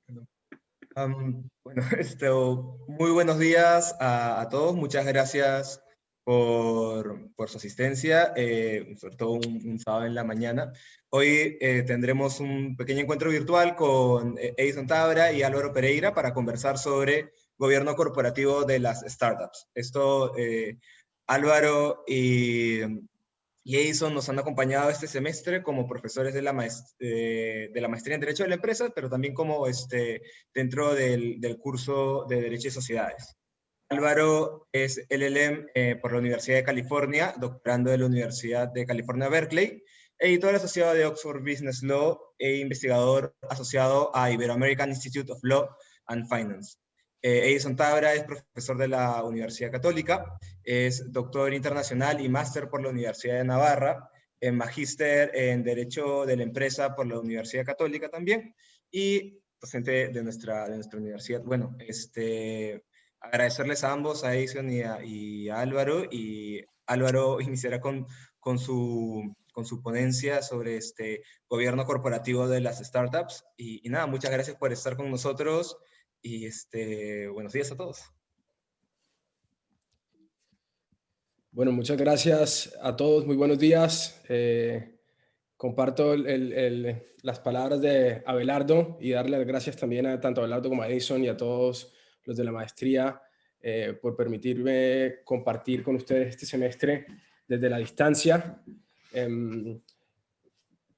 Bueno, muy buenos días a todos. Muchas gracias por su asistencia, sobre todo un sábado en la mañana. Hoy tendremos un pequeño encuentro virtual con Edison Tabra y Álvaro Pereira para conversar sobre gobierno corporativo de las startups. Álvaro y Edison nos han acompañado este semestre como profesores de la maestría en Derecho de la Empresa, pero también como dentro del curso de Derecho y Sociedades. Álvaro es LLM por la Universidad de California, doctorando de la Universidad de California, Berkeley, editor asociado de Oxford Business Law e investigador asociado a Ibero-American Institute of Law and Finance. Edison Tabra es profesor de la Universidad Católica, es doctor internacional y máster por la Universidad de Navarra, magíster en Derecho de la Empresa por la Universidad Católica también, y docente de nuestra universidad. Bueno, agradecerles a ambos, a Edison y a Álvaro, y Álvaro iniciará con su ponencia sobre gobierno corporativo de las startups, y nada, muchas gracias por estar con nosotros, y buenos días a todos. Bueno, muchas gracias a todos, muy buenos días. Comparto las palabras de Abelardo y darle las gracias también a tanto a Abelardo como a Edison y a todos los de la maestría por permitirme compartir con ustedes este semestre desde la distancia.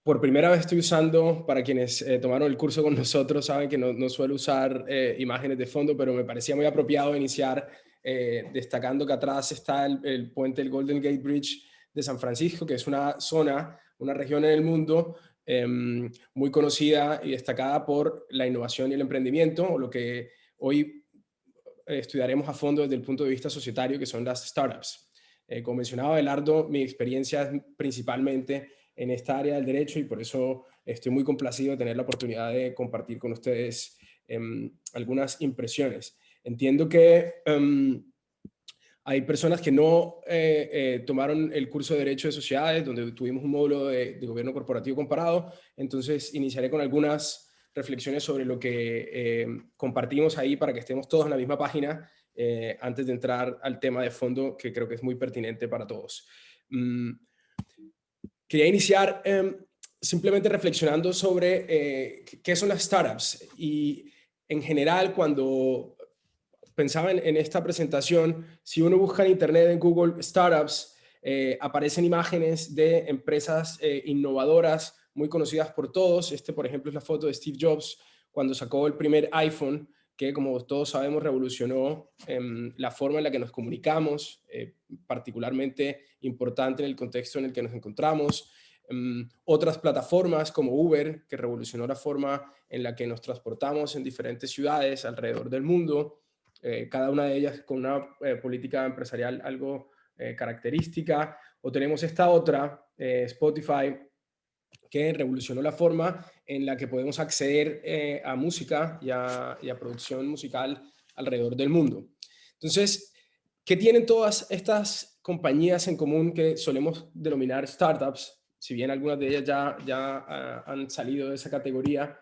Por primera vez estoy usando, para quienes tomaron el curso con nosotros saben que no suelo usar imágenes de fondo, pero me parecía muy apropiado iniciar destacando que atrás está el puente del Golden Gate Bridge de San Francisco, que es una zona, una región en el mundo muy conocida y destacada por la innovación y el emprendimiento, o lo que hoy estudiaremos a fondo desde el punto de vista societario, que son las startups. Como mencionaba Abelardo, mi experiencia es principalmente en esta área del derecho y por eso estoy muy complacido de tener la oportunidad de compartir con ustedes algunas impresiones. Entiendo que hay personas que no tomaron el curso de Derecho de Sociedades, donde tuvimos un módulo de gobierno corporativo comparado, entonces iniciaré con algunas reflexiones sobre lo que compartimos ahí para que estemos todos en la misma página antes de entrar al tema de fondo que creo que es muy pertinente para todos. Quería iniciar simplemente reflexionando sobre qué son las startups y en general cuando pensaba en esta presentación, si uno busca en internet en Google startups, aparecen imágenes de empresas innovadoras muy conocidas por todos. Por ejemplo, es la foto de Steve Jobs cuando sacó el primer iPhone, que como todos sabemos revolucionó la forma en la que nos comunicamos, particularmente importante en el contexto en el que nos encontramos. Otras plataformas como Uber, que revolucionó la forma en la que nos transportamos en diferentes ciudades alrededor del mundo, cada una de ellas con una política empresarial algo característica. O tenemos esta otra, Spotify, que revolucionó la forma en la que podemos acceder a música y a producción musical alrededor del mundo. Entonces, ¿qué tienen todas estas compañías en común que solemos denominar startups? Si bien algunas de ellas ya han salido de esa categoría,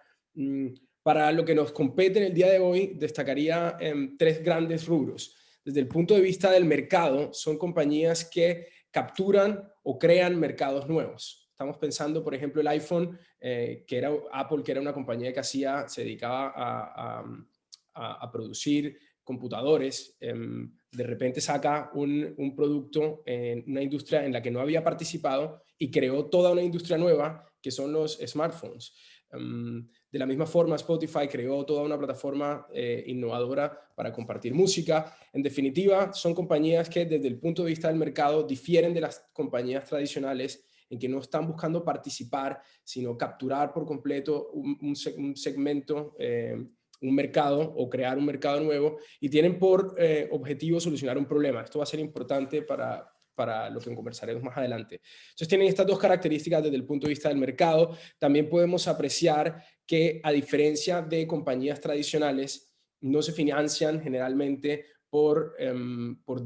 para lo que nos compete en el día de hoy, destacaría tres grandes rubros. Desde el punto de vista del mercado, son compañías que capturan o crean mercados nuevos. Estamos pensando, por ejemplo, el iPhone, que era Apple, que era una compañía que se dedicaba a producir computadores. De repente saca un producto en una industria en la que no había participado y creó toda una industria nueva, que son los smartphones. De la misma forma, Spotify creó toda una plataforma innovadora para compartir música. En definitiva, son compañías que desde el punto de vista del mercado difieren de las compañías tradicionales en que no están buscando participar, sino capturar por completo un segmento, un mercado o crear un mercado nuevo, y tienen por objetivo solucionar un problema. Esto va a ser importante para lo que conversaremos más adelante. Entonces tienen estas dos características desde el punto de vista del mercado. También podemos apreciar que, a diferencia de compañías tradicionales, no se financian generalmente por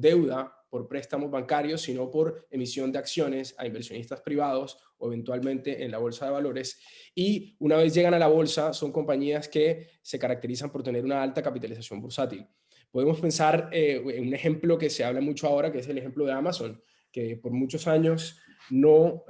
deuda, por préstamos bancarios, sino por emisión de acciones a inversionistas privados o eventualmente en la bolsa de valores. Y una vez llegan a la bolsa, son compañías que se caracterizan por tener una alta capitalización bursátil. Podemos pensar en un ejemplo que se habla mucho ahora, que es el ejemplo de Amazon, que por muchos años no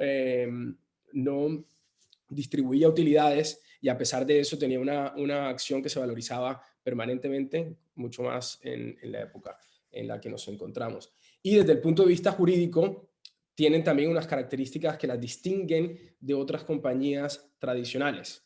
distribuía utilidades y a pesar de eso tenía una acción que se valorizaba permanentemente, mucho más en la época en la que nos encontramos. Y desde el punto de vista jurídico, tienen también unas características que las distinguen de otras compañías tradicionales.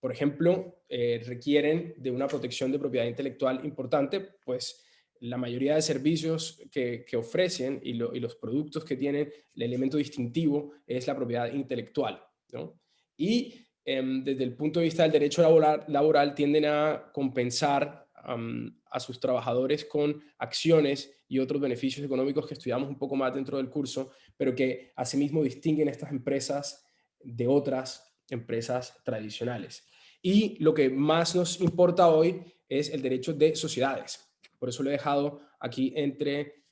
Por ejemplo, requieren de una protección de propiedad intelectual importante, pues la mayoría de servicios que ofrecen y los productos que tienen, el elemento distintivo es la propiedad intelectual, ¿no? Y desde el punto de vista del derecho laboral tienden a compensar a sus trabajadores con acciones y otros beneficios económicos que estudiamos un poco más dentro del curso, pero que asimismo distinguen estas empresas de otras empresas tradicionales. Y lo que más nos importa hoy es el derecho de sociedades. Por eso lo he dejado aquí entre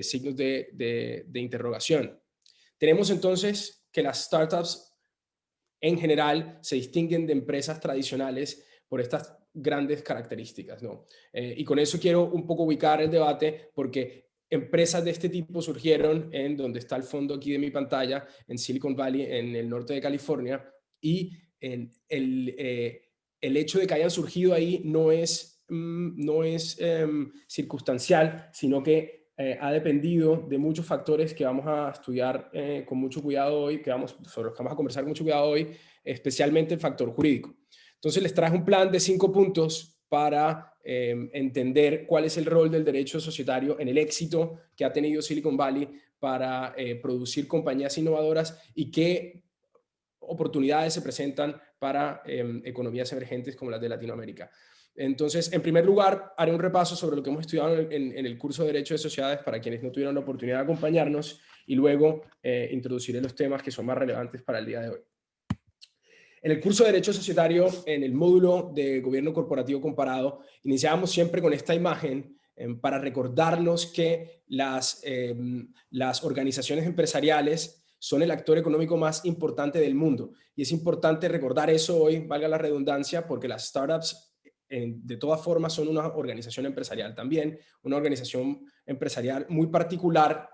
signos de interrogación. Tenemos entonces que las startups en general se distinguen de empresas tradicionales por estas grandes características, ¿no? Y con eso quiero un poco ubicar el debate porque empresas de este tipo surgieron en donde está el fondo aquí de mi pantalla, en Silicon Valley, en el norte de California, y el hecho de que hayan surgido ahí no es circunstancial, sino que ha dependido de muchos factores que vamos a estudiar con mucho cuidado hoy, sobre los que vamos a conversar con mucho cuidado hoy, especialmente el factor jurídico. Entonces les traje un plan de 5 puntos para entender cuál es el rol del derecho societario en el éxito que ha tenido Silicon Valley para producir compañías innovadoras y qué oportunidades se presentan para economías emergentes como las de Latinoamérica. Entonces, en primer lugar, haré un repaso sobre lo que hemos estudiado en el curso de Derecho de Sociedades para quienes no tuvieron la oportunidad de acompañarnos y luego introduciré los temas que son más relevantes para el día de hoy. En el curso de Derecho Societario, en el módulo de Gobierno Corporativo Comparado, iniciábamos siempre con esta imagen para recordarnos que las organizaciones empresariales son el actor económico más importante del mundo. Y es importante recordar eso hoy, valga la redundancia, porque las startups de todas formas son una organización empresarial también, una organización empresarial muy particular,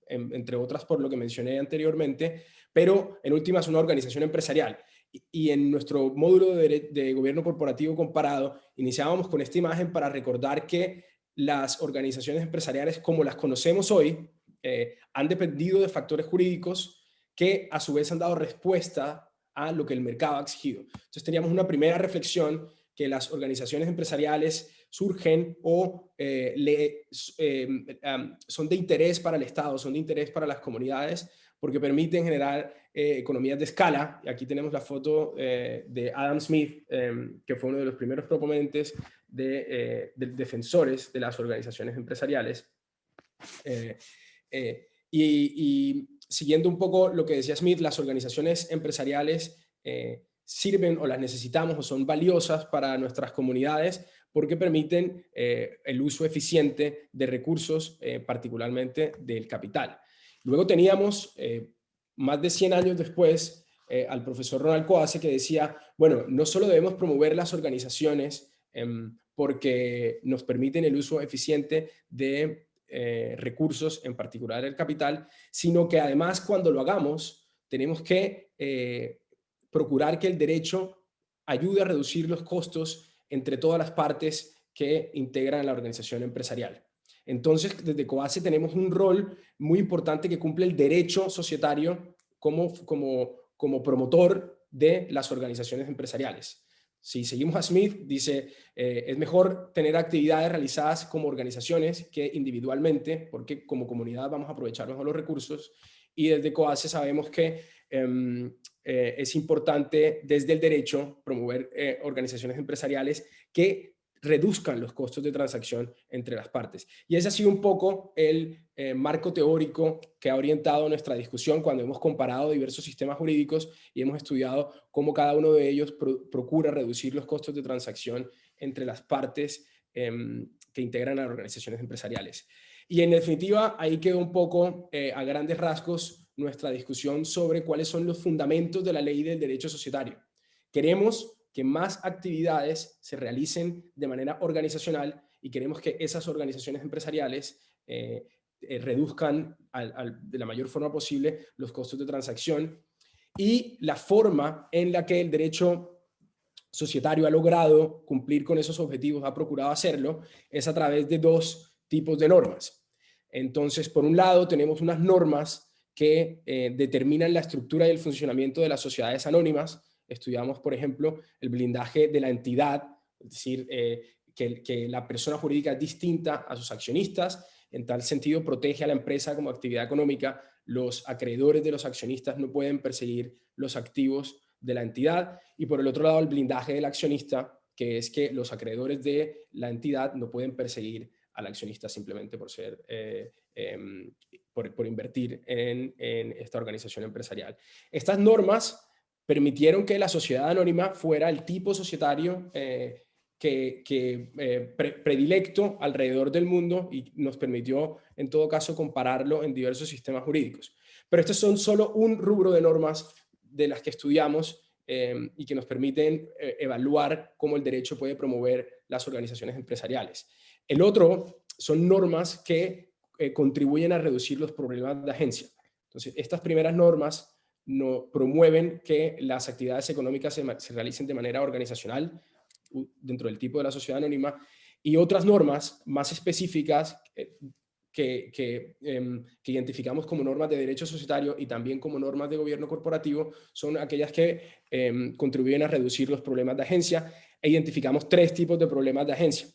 entre otras por lo que mencioné anteriormente, pero en última es una organización empresarial. Y en nuestro módulo de gobierno corporativo comparado, iniciábamos con esta imagen para recordar que las organizaciones empresariales como las conocemos hoy han dependido de factores jurídicos que a su vez han dado respuesta a lo que el mercado ha exigido. Entonces teníamos una primera reflexión que las organizaciones empresariales surgen o son de interés para el Estado, son de interés para las comunidades, porque permiten generar economías de escala. Y aquí tenemos la foto de Adam Smith, que fue uno de los primeros proponentes de defensores de las organizaciones empresariales. Y siguiendo un poco lo que decía Smith, las organizaciones empresariales sirven o las necesitamos o son valiosas para nuestras comunidades porque permiten el uso eficiente de recursos, particularmente del capital. Luego teníamos, más de 100 años después, al profesor Ronald Coase que decía, bueno, no solo debemos promover las organizaciones porque nos permiten el uso eficiente de recursos, en particular el capital, sino que además cuando lo hagamos tenemos que procurar que el derecho ayude a reducir los costos entre todas las partes que integran la organización empresarial. Entonces, desde COACE tenemos un rol muy importante que cumple el derecho societario como promotor de las organizaciones empresariales. Si seguimos a Smith, dice, es mejor tener actividades realizadas como organizaciones que individualmente, porque como comunidad vamos a aprovechar mejor los recursos. Y desde COACE sabemos que es importante desde el derecho promover organizaciones empresariales que reduzcan los costos de transacción entre las partes. Y ese ha sido un poco el marco teórico que ha orientado nuestra discusión cuando hemos comparado diversos sistemas jurídicos y hemos estudiado cómo cada uno de ellos procura reducir los costos de transacción entre las partes que integran a las organizaciones empresariales. Y en definitiva, ahí quedó un poco a grandes rasgos nuestra discusión sobre cuáles son los fundamentos de la ley del derecho societario. Queremos que más actividades se realicen de manera organizacional y queremos que esas organizaciones empresariales reduzcan de la mayor forma posible los costos de transacción, y la forma en la que el derecho societario ha logrado cumplir con esos objetivos, ha procurado hacerlo, es a través de dos tipos de normas. Entonces, por un lado, tenemos unas normas que determinan la estructura y el funcionamiento de las sociedades anónimas. Estudiamos, por ejemplo, el blindaje de la entidad, es decir, que la persona jurídica es distinta a sus accionistas. En tal sentido, protege a la empresa como actividad económica. Los acreedores de los accionistas no pueden perseguir los activos de la entidad. Y por el otro lado, el blindaje del accionista, que es que los acreedores de la entidad no pueden perseguir al accionista simplemente por ser, por invertir en esta organización empresarial. Estas normas permitieron que la sociedad anónima fuera el tipo societario predilecto alrededor del mundo, y nos permitió en todo caso compararlo en diversos sistemas jurídicos. Pero estos son solo un rubro de normas de las que estudiamos y que nos permiten evaluar cómo el derecho puede promover las organizaciones empresariales. El otro son normas que contribuyen a reducir los problemas de agencia. Entonces, estas primeras normas promueven que las actividades económicas se realicen de manera organizacional dentro del tipo de la sociedad anónima, y otras normas más específicas que identificamos como normas de derecho societario y también como normas de gobierno corporativo son aquellas que contribuyen a reducir los problemas de agencia, e identificamos tres tipos de problemas de agencia.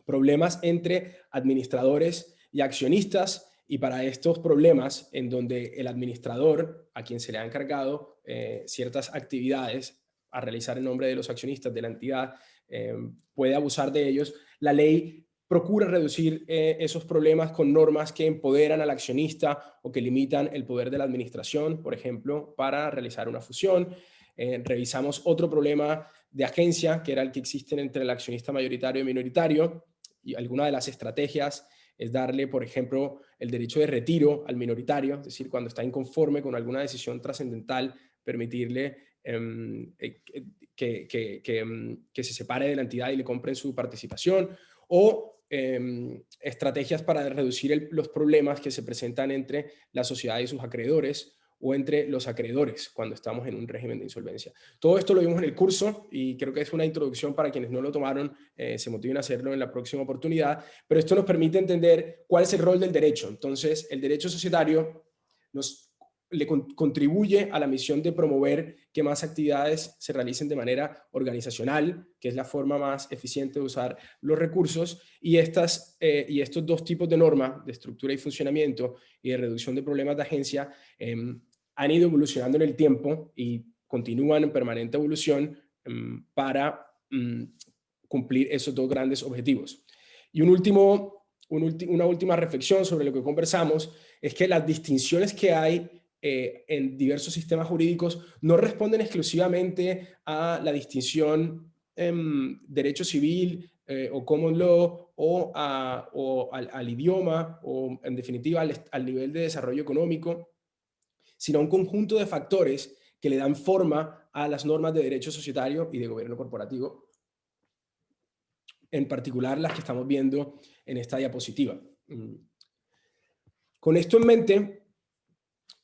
Problemas entre administradores y accionistas, y para estos problemas en donde el administrador, a quien se le ha encargado ciertas actividades a realizar en nombre de los accionistas de la entidad, puede abusar de ellos, la ley procura reducir esos problemas con normas que empoderan al accionista o que limitan el poder de la administración, por ejemplo, para realizar una fusión. Revisamos otro problema de agencia, que era el que existe entre el accionista mayoritario y minoritario, y alguna de las estrategias es darle, por ejemplo, el derecho de retiro al minoritario, es decir, cuando está inconforme con alguna decisión trascendental, permitirle que se separe de la entidad y le compren su participación, o estrategias para reducir los problemas que se presentan entre la sociedad y sus acreedores, o entre los acreedores cuando estamos en un régimen de insolvencia. Todo esto lo vimos en el curso y creo que es una introducción para quienes no lo tomaron, se motiven a hacerlo en la próxima oportunidad, pero esto nos permite entender cuál es el rol del derecho. Entonces, el derecho societario contribuye a la misión de promover que más actividades se realicen de manera organizacional, que es la forma más eficiente de usar los recursos, y estos dos tipos de normas, de estructura y funcionamiento y de reducción de problemas de agencia, han ido evolucionando en el tiempo y continúan en permanente evolución para cumplir esos dos grandes objetivos. Y una última reflexión sobre lo que conversamos es que las distinciones que hay en diversos sistemas jurídicos no responden exclusivamente a la distinción derecho civil o common law o al idioma, o en definitiva al nivel de desarrollo económico, sino a un conjunto de factores que le dan forma a las normas de derecho societario y de gobierno corporativo, en particular las que estamos viendo en esta diapositiva. Con esto en mente,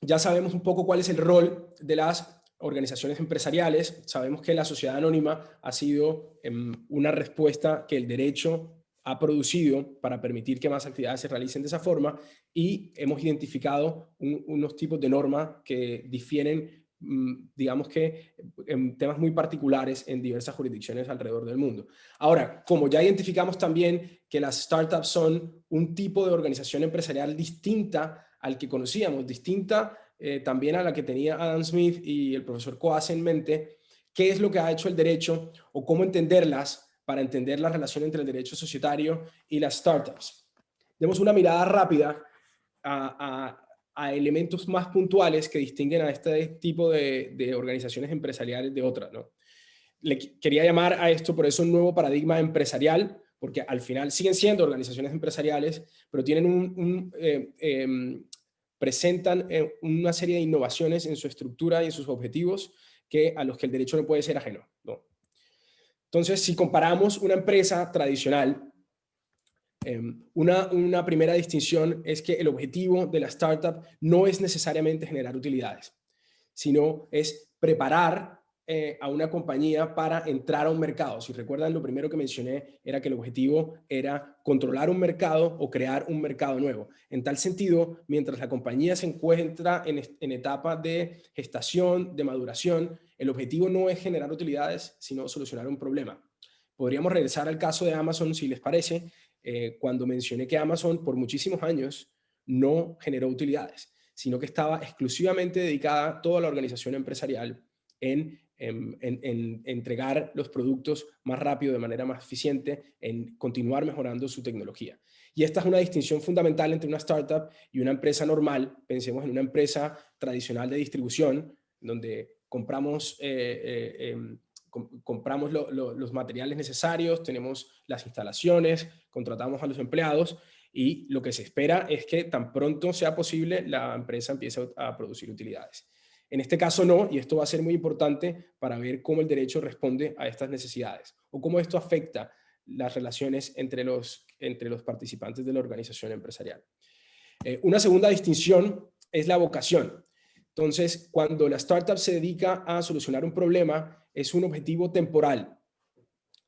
ya sabemos un poco cuál es el rol de las organizaciones empresariales. Sabemos que la sociedad anónima ha sido una respuesta que el derecho ha producido para permitir que más actividades se realicen de esa forma, y hemos identificado unos tipos de normas que difieren, digamos que en temas muy particulares en diversas jurisdicciones alrededor del mundo. Ahora, como ya identificamos también que las startups son un tipo de organización empresarial distinta al que conocíamos, distinta también a la que tenía Adam Smith y el profesor Coase en mente, ¿qué es lo que ha hecho el derecho o cómo entenderlas para entender la relación entre el derecho societario y las startups? Demos una mirada rápida a elementos más puntuales que distinguen a este tipo de organizaciones empresariales de otras, ¿no? Quería llamar a esto por eso un nuevo paradigma empresarial, porque al final siguen siendo organizaciones empresariales, pero tienen presentan una serie de innovaciones en su estructura y en sus objetivos a los que el derecho no puede ser ajeno, ¿no? Entonces, si comparamos una empresa tradicional, una primera distinción es que el objetivo de la startup no es necesariamente generar utilidades, sino es preparar a una compañía para entrar a un mercado. Si recuerdan, lo primero que mencioné era que el objetivo era controlar un mercado o crear un mercado nuevo. En tal sentido, mientras la compañía se encuentra en etapa de gestación, de maduración, el objetivo no es generar utilidades, sino solucionar un problema. Podríamos regresar al caso de Amazon, si les parece, cuando mencioné que Amazon por muchísimos años no generó utilidades, sino que estaba exclusivamente dedicada toda la organización empresarial en entregar los productos más rápido, de manera más eficiente, en continuar mejorando su tecnología. Y esta es una distinción fundamental entre una startup y una empresa normal. Pensemos en una empresa tradicional de distribución, donde compramos los materiales necesarios, tenemos las instalaciones, contratamos a los empleados y lo que se espera es que tan pronto sea posible la empresa empiece a producir utilidades. En este caso no, y esto va a ser muy importante para ver cómo el derecho responde a estas necesidades o cómo esto afecta las relaciones entre los participantes de la organización empresarial. Una segunda distinción es la vocación. Entonces, cuando la startup se dedica a solucionar un problema, es un objetivo temporal,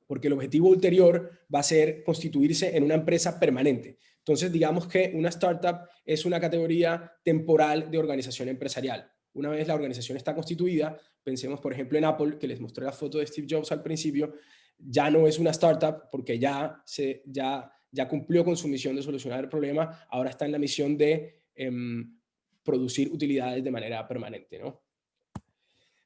porque el objetivo ulterior va a ser constituirse en una empresa permanente. Entonces, digamos que una startup es una categoría temporal de organización empresarial. Una vez la organización está constituida, pensemos por ejemplo en Apple, que les mostré la foto de Steve Jobs al principio, ya no es una startup porque ya cumplió con su misión de solucionar el problema, ahora está en la misión de producir utilidades de manera permanente, ¿no?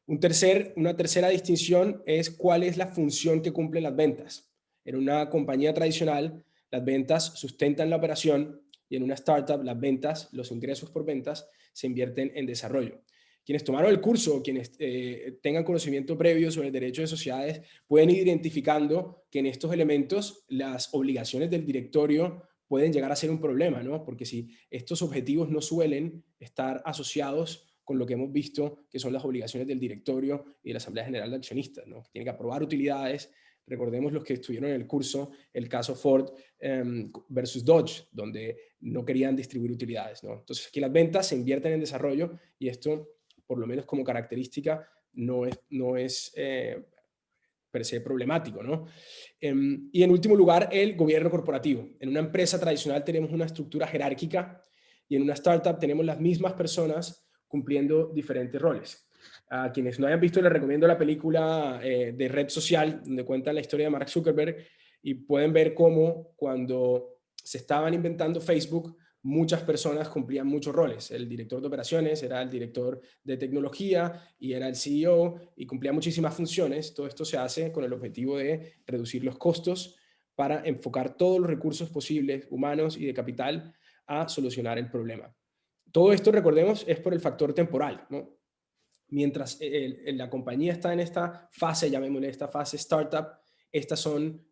Una tercera distinción es cuál es la función que cumplen las ventas. En una compañía tradicional, las ventas sustentan la operación y en una startup, las ventas, los ingresos por ventas, se invierten en desarrollo. Quienes tomaron el curso, quienes tengan conocimiento previo sobre el derecho de sociedades, pueden ir identificando que en estos elementos las obligaciones del directorio pueden llegar a ser un problema, ¿no? Porque si estos objetivos no suelen estar asociados con lo que hemos visto, que son las obligaciones del directorio y de la Asamblea General de Accionistas, ¿no? Que tienen que aprobar utilidades. Recordemos los que estuvieron en el curso, el caso Ford versus Dodge, donde no querían distribuir utilidades, ¿no? Entonces aquí las ventas se invierten en desarrollo y esto, por lo menos como característica, no es per se problemático, ¿no? Y en último lugar, el gobierno corporativo. En una empresa tradicional tenemos una estructura jerárquica y en una startup tenemos las mismas personas cumpliendo diferentes roles. A quienes no hayan visto, les recomiendo la película de Red Social, donde cuentan la historia de Mark Zuckerberg y pueden ver cómo cuando se estaban inventando Facebook, muchas personas cumplían muchos roles. El director de operaciones era el director de tecnología y era el CEO y cumplía muchísimas funciones. Todo esto se hace con el objetivo de reducir los costos para enfocar todos los recursos posibles, humanos y de capital, a solucionar el problema. Todo esto, recordemos, es por el factor temporal, ¿no? Mientras la compañía está en esta fase, llamémosle esta fase startup, estas son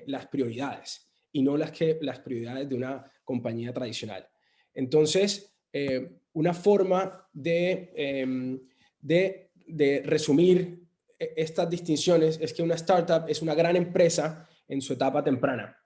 las prioridades y no las prioridades de una compañía tradicional. Entonces, una forma de resumir estas distinciones es que una startup es una gran empresa en su etapa temprana.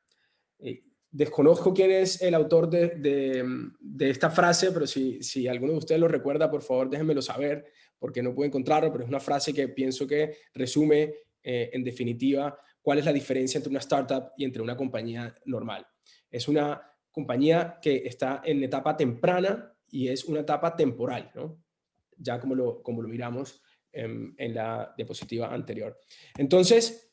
Desconozco quién es el autor de esta frase, pero si alguno de ustedes lo recuerda, por favor déjenmelo saber, porque no puedo encontrarlo, pero es una frase que pienso que resume en definitiva cuál es la diferencia entre una startup y entre una compañía normal. Es una compañía que está en etapa temprana y es una etapa temporal, ¿no? Ya como lo miramos en la diapositiva anterior. Entonces,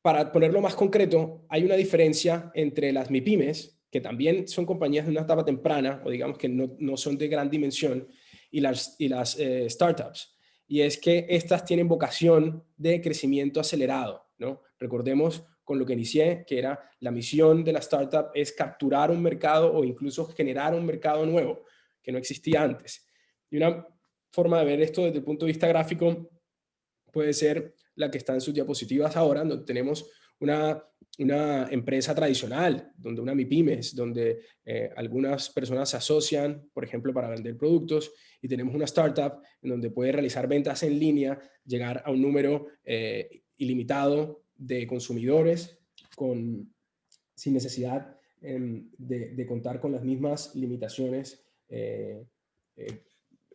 para ponerlo más concreto, hay una diferencia entre las MIPYMES, que también son compañías de una etapa temprana, o digamos que no son de gran dimensión, y las startups. Y es que estas tienen vocación de crecimiento acelerado, ¿no? Recordemos con lo que inicié, que era la misión de la startup es capturar un mercado o incluso generar un mercado nuevo que no existía antes. Y una forma de ver esto desde el punto de vista gráfico puede ser la que está en sus diapositivas ahora, donde tenemos una una empresa tradicional, donde una MIPYMES, donde algunas personas se asocian, por ejemplo, para vender productos, y tenemos una startup en donde puede realizar ventas en línea, llegar a un número ilimitado de consumidores sin necesidad de contar con las mismas limitaciones eh,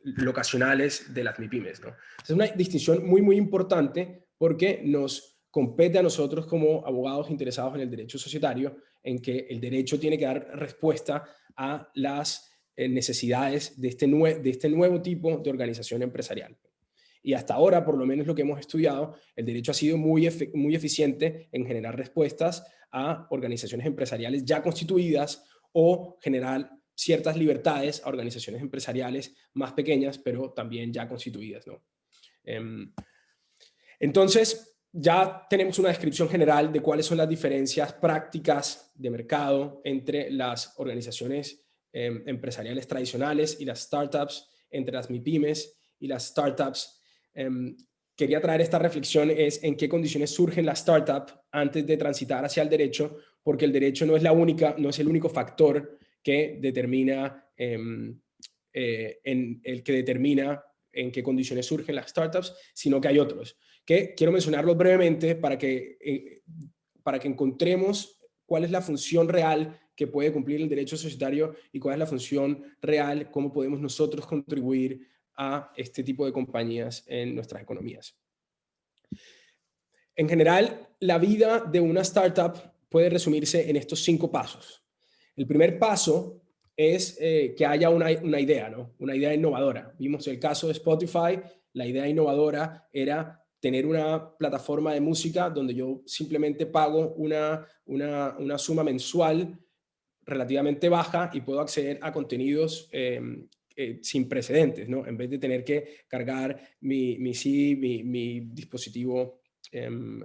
locacionales de las MIPYMES, ¿no? Es una distinción muy, muy importante porque nos compete a nosotros como abogados interesados en el derecho societario, en que el derecho tiene que dar respuesta a las necesidades de este nuevo tipo de organización empresarial. Y hasta ahora, por lo menos lo que hemos estudiado, el derecho ha sido muy eficiente en generar respuestas a organizaciones empresariales ya constituidas o generar ciertas libertades a organizaciones empresariales más pequeñas, pero también ya constituidas, ¿no? Entonces, ya tenemos una descripción general de cuáles son las diferencias prácticas de mercado entre las organizaciones empresariales tradicionales y las startups, entre las MIPYMES y las startups. Quería traer esta reflexión es en qué condiciones surgen las startups antes de transitar hacia el derecho, porque el derecho no es el único factor que determina en qué condiciones surgen las startups, sino que hay otros, que quiero mencionarlos brevemente para que encontremos cuál es la función real que puede cumplir el derecho societario y cuál es la función real, cómo podemos nosotros contribuir a este tipo de compañías en nuestras economías. En general, la vida de una startup puede resumirse en estos 5 pasos. El primer paso es que haya una idea, ¿no? Una idea innovadora. Vimos el caso de Spotify, la idea innovadora era tener una plataforma de música donde yo simplemente pago una suma mensual relativamente baja y puedo acceder a contenidos sin precedentes, ¿no? En vez de tener que cargar mi CD, mi dispositivo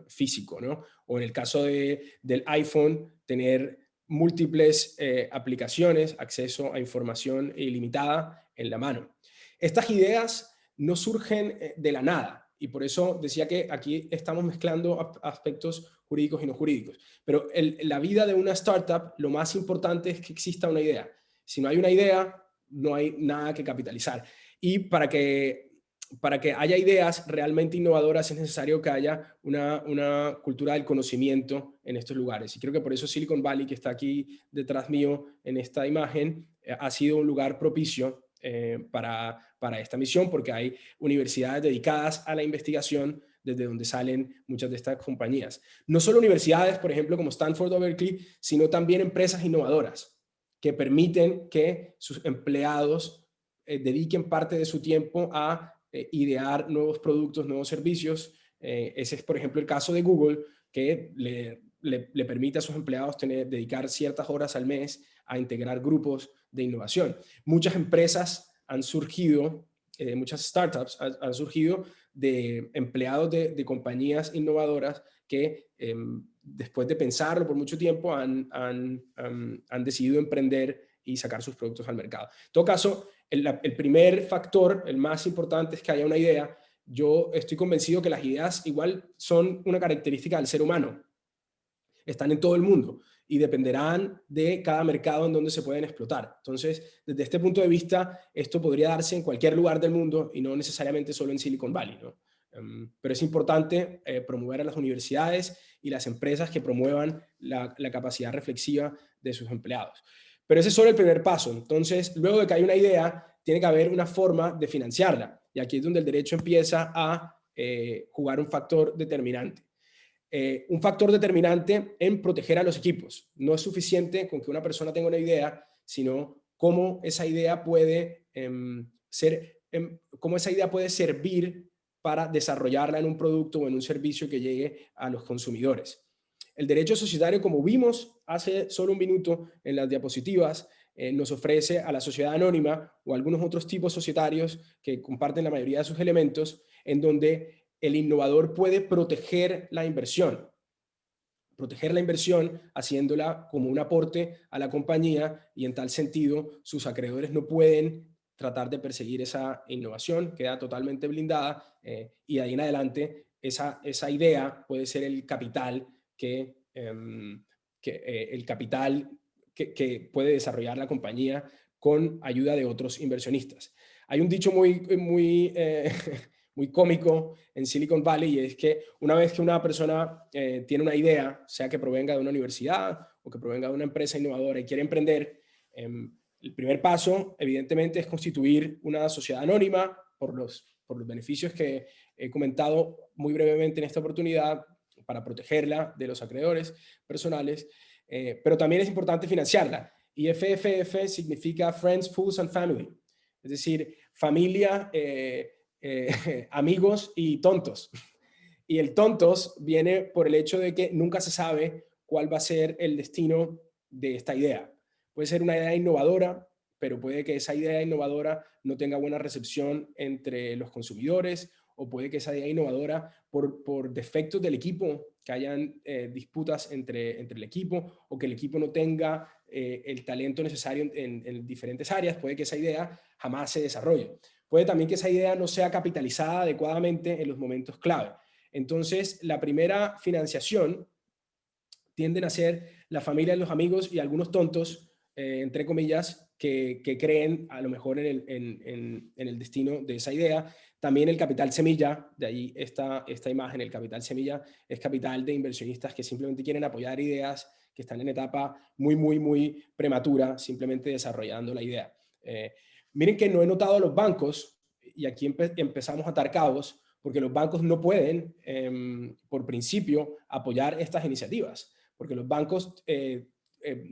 físico, ¿no? O en el caso del iPhone, tener múltiples aplicaciones, acceso a información ilimitada en la mano. Estas ideas no surgen de la nada y por eso decía que aquí estamos mezclando aspectos jurídicos y no jurídicos. Pero la vida de una startup, lo más importante es que exista una idea. Si no hay una idea, no hay nada que capitalizar. Y para que haya ideas realmente innovadoras es necesario que haya una cultura del conocimiento en estos lugares. Y creo que por eso Silicon Valley, que está aquí detrás mío en esta imagen, ha sido un lugar propicio para esta misión, porque hay universidades dedicadas a la investigación desde donde salen muchas de estas compañías. No solo universidades, por ejemplo, como Stanford o Berkeley, sino también empresas innovadoras que permiten que sus empleados dediquen parte de su tiempo a idear nuevos productos, nuevos servicios. Ese es, por ejemplo, el caso de Google, que le permite a sus empleados dedicar ciertas horas al mes a integrar grupos de innovación. Muchas empresas han surgido, muchas startups han surgido de empleados de compañías innovadoras que después de pensarlo por mucho tiempo han decidido emprender y sacar sus productos al mercado. En todo caso, el primer factor, el más importante, es que haya una idea. Yo estoy convencido que las ideas igual son una característica del ser humano. Están en todo el mundo y dependerán de cada mercado en donde se pueden explotar. Entonces, desde este punto de vista, esto podría darse en cualquier lugar del mundo y no necesariamente solo en Silicon Valley, ¿no? Pero es importante promover a las universidades y las empresas que promuevan la capacidad reflexiva de sus empleados. Pero ese es solo el primer paso. Entonces, luego de que hay una idea, tiene que haber una forma de financiarla. Y aquí es donde el derecho empieza a jugar un factor determinante. Un factor determinante en proteger a los equipos. No es suficiente con que una persona tenga una idea, sino cómo esa idea puede cómo esa idea puede servir para desarrollarla en un producto o en un servicio que llegue a los consumidores. El derecho societario, como vimos hace solo un minuto en las diapositivas, nos ofrece a la sociedad anónima o a algunos otros tipos societarios que comparten la mayoría de sus elementos, en donde el innovador puede proteger la inversión haciéndola como un aporte a la compañía y en tal sentido sus acreedores no pueden tratar de perseguir esa innovación, queda totalmente blindada y de ahí en adelante esa idea puede ser el capital que el capital que puede desarrollar la compañía con ayuda de otros inversionistas. Hay un dicho muy cómico en Silicon Valley, y es que una vez que una persona tiene una idea, sea que provenga de una universidad o que provenga de una empresa innovadora y quiere emprender, el primer paso, evidentemente, es constituir una sociedad anónima por los beneficios que he comentado muy brevemente en esta oportunidad, para protegerla de los acreedores personales, pero también es importante financiarla. Y FFF significa Friends, Fools and Family, es decir, familia, amigos y tontos. Y el tontos viene por el hecho de que nunca se sabe cuál va a ser el destino de esta idea. Puede ser una idea innovadora, pero puede que esa idea innovadora no tenga buena recepción entre los consumidores, o puede que esa idea innovadora, por defectos del equipo, que hayan disputas entre el equipo, o que el equipo no tenga el talento necesario en diferentes áreas, puede que esa idea jamás se desarrolle. Puede también que esa idea no sea capitalizada adecuadamente en los momentos clave. Entonces, la primera financiación tienden a ser la familia, los amigos y algunos tontos, entre comillas, que creen a lo mejor en el destino de esa idea. También el capital semilla, de ahí esta imagen, el capital semilla es capital de inversionistas que simplemente quieren apoyar ideas que están en etapa muy prematura, simplemente desarrollando la idea. Miren que no he notado a los bancos, y aquí empezamos a atar cabos, porque los bancos no pueden, por principio, apoyar estas iniciativas, porque los bancos,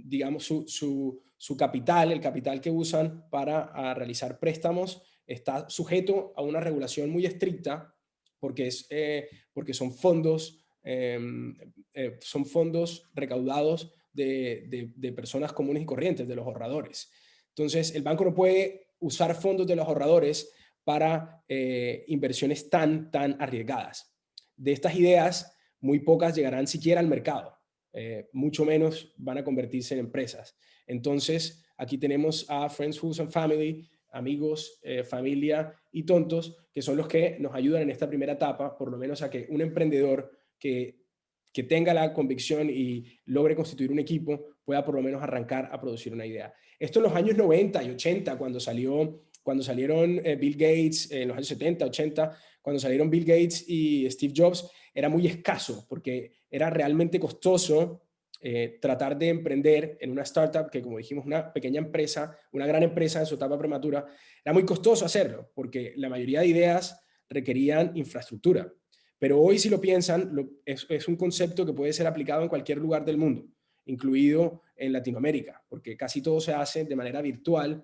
digamos, su capital, el capital que usan para realizar préstamos, está sujeto a una regulación muy estricta, porque son fondos recaudados de personas comunes y corrientes, de los ahorradores. Entonces, el banco no puede usar fondos de los ahorradores para inversiones tan arriesgadas. De estas ideas, muy pocas llegarán siquiera al mercado, mucho menos van a convertirse en empresas. Entonces, aquí tenemos a Friends, Fools and Family, amigos, familia y tontos, que son los que nos ayudan en esta primera etapa, por lo menos a que un emprendedor que tenga la convicción y logre constituir un equipo pueda por lo menos arrancar a producir una idea. Esto en los años 90 y 80, cuando salieron Bill Gates, en los años 70, 80, cuando salieron Bill Gates y Steve Jobs, era muy escaso, porque era realmente costoso tratar de emprender en una startup que, como dijimos, una pequeña empresa, una gran empresa en su etapa prematura. Era muy costoso hacerlo, porque la mayoría de ideas requerían infraestructura. Pero hoy, si lo piensan, es un concepto que puede ser aplicado en cualquier lugar del mundo, incluido en Latinoamérica, porque casi todo se hace de manera virtual.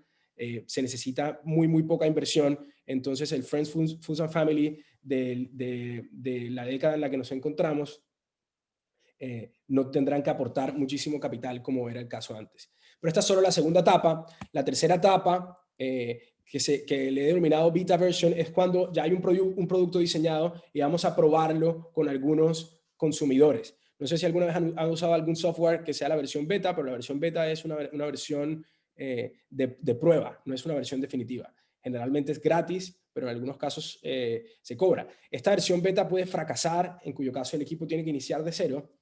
Se necesita muy poca inversión. Entonces, el Friends, Fools and Family de la década en la que nos encontramos no tendrán que aportar muchísimo capital, como era el caso antes. Pero esta es solo la segunda etapa. La tercera etapa, que le he denominado beta version, es cuando ya hay un producto diseñado y vamos a probarlo con algunos consumidores. No sé si alguna vez han usado algún software que sea la versión beta, pero la versión beta es una versión de prueba, no es una versión definitiva. Generalmente es gratis, pero en algunos casos se cobra. Esta versión beta puede fracasar, en cuyo caso el equipo tiene que iniciar de cero.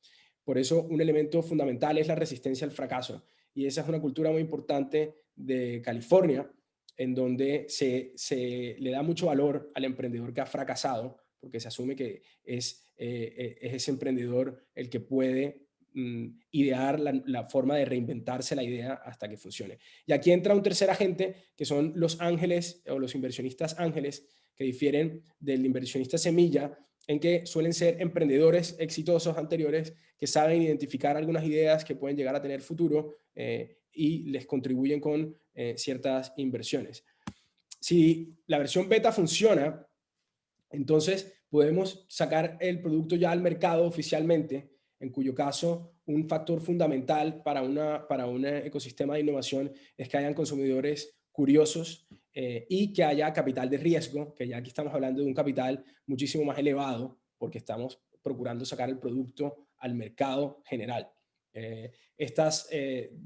Por eso un elemento fundamental es la resistencia al fracaso. Y esa es una cultura muy importante de California, en donde se le da mucho valor al emprendedor que ha fracasado, porque se asume que es ese emprendedor el que puede idear la forma de reinventarse la idea hasta que funcione. Y aquí entra un tercer agente, que son los ángeles o los inversionistas ángeles, que difieren del inversionista semilla, en que suelen ser emprendedores exitosos anteriores que saben identificar algunas ideas que pueden llegar a tener futuro y les contribuyen con ciertas inversiones. Si la versión beta funciona, entonces podemos sacar el producto ya al mercado oficialmente, en cuyo caso un factor fundamental para un ecosistema de innovación es que hayan consumidores curiosos y que haya capital de riesgo, que ya aquí estamos hablando de un capital muchísimo más elevado, porque estamos procurando sacar el producto al mercado general. Estas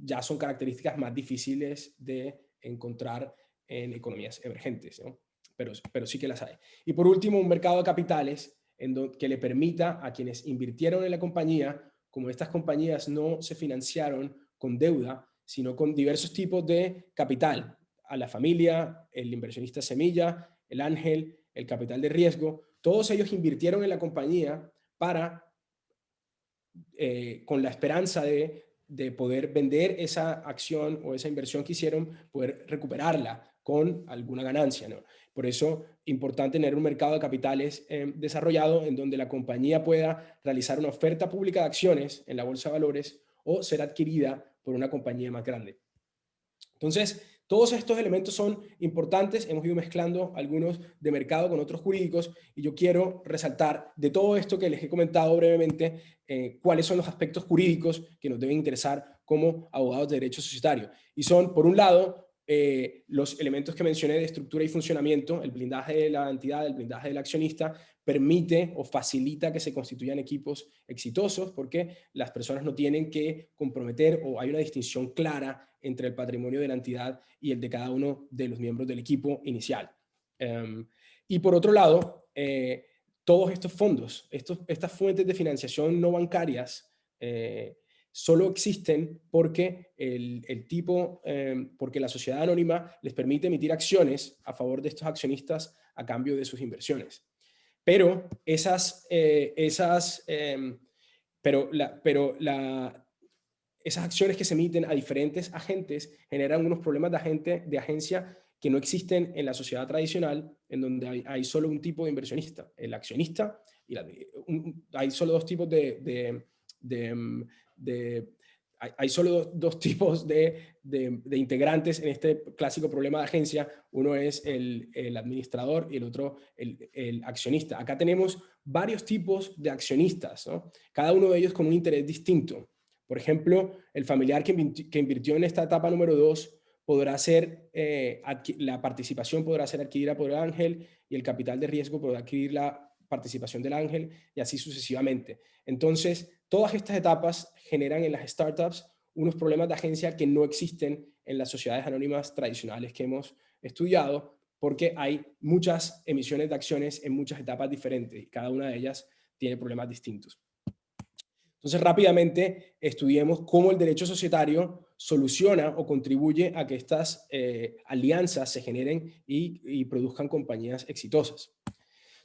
ya son características más difíciles de encontrar en economías emergentes, ¿no? Pero sí que las hay. Y por último, un mercado de capitales que le permita a quienes invirtieron en la compañía como estas compañías no se financiaron con deuda, sino con diversos tipos de capital, a la familia, el inversionista semilla, el ángel, el capital de riesgo, todos ellos invirtieron en la compañía para, con la esperanza de poder vender esa acción o esa inversión que hicieron, poder recuperarla con alguna ganancia, ¿no? Por eso, importante tener un mercado de capitales desarrollado en donde la compañía pueda realizar una oferta pública de acciones en la bolsa de valores o ser adquirida por una compañía más grande. Entonces, todos estos elementos son importantes. Hemos ido mezclando algunos de mercado con otros jurídicos y yo quiero resaltar de todo esto que les he comentado brevemente, cuáles son los aspectos jurídicos que nos deben interesar como abogados de derecho societario. Y son, por un lado, los elementos que mencioné de estructura y funcionamiento, el blindaje de la entidad, el blindaje del accionista, permite o facilita que se constituyan equipos exitosos porque las personas no tienen que comprometer o hay una distinción clara entre el patrimonio de la entidad y el de cada uno de los miembros del equipo inicial. Y por otro lado, todos estos fondos, estas fuentes de financiación no bancarias, solo existen porque porque la sociedad anónima les permite emitir acciones a favor de estos accionistas a cambio de sus inversiones. Pero esas acciones que se emiten a diferentes agentes generan unos problemas de agencia que no existen en la sociedad tradicional, en donde hay solo un tipo de inversionista, el accionista, y hay solo dos tipos hay solo dos tipos de integrantes en este clásico problema de agencia. Uno es el administrador y el otro el accionista. Acá tenemos varios tipos de accionistas, ¿no? Cada uno de ellos con un interés distinto. Por ejemplo, el familiar que invirtió en esta etapa número 2 podrá ser, la participación podrá ser adquirida por el ángel y el capital de riesgo podrá adquirir la participación del ángel y así sucesivamente. Entonces, todas estas etapas generan en las startups unos problemas de agencia que no existen en las sociedades anónimas tradicionales que hemos estudiado porque hay muchas emisiones de acciones en muchas etapas diferentes y cada una de ellas tiene problemas distintos. Entonces, rápidamente estudiemos cómo el derecho societario soluciona o contribuye a que estas alianzas se generen y produzcan compañías exitosas.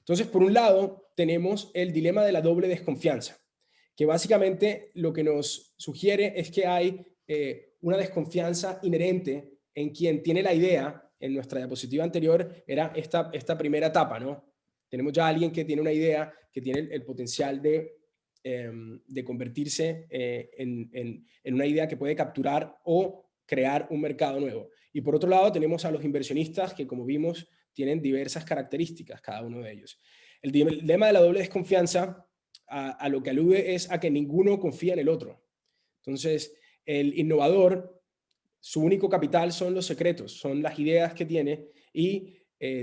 Entonces, por un lado, tenemos el dilema de la doble desconfianza, que básicamente lo que nos sugiere es que hay una desconfianza inherente en quien tiene la idea. En nuestra diapositiva anterior era esta primera etapa, ¿no? Tenemos ya a alguien que tiene una idea, que tiene el potencial de convertirse en una idea que puede capturar o crear un mercado nuevo. Y por otro lado tenemos a los inversionistas que, como vimos, tienen diversas características cada uno de ellos. El dilema de la doble desconfianza a lo que alude es a que ninguno confía en el otro. Entonces, el innovador, su único capital son los secretos, son las ideas que tiene y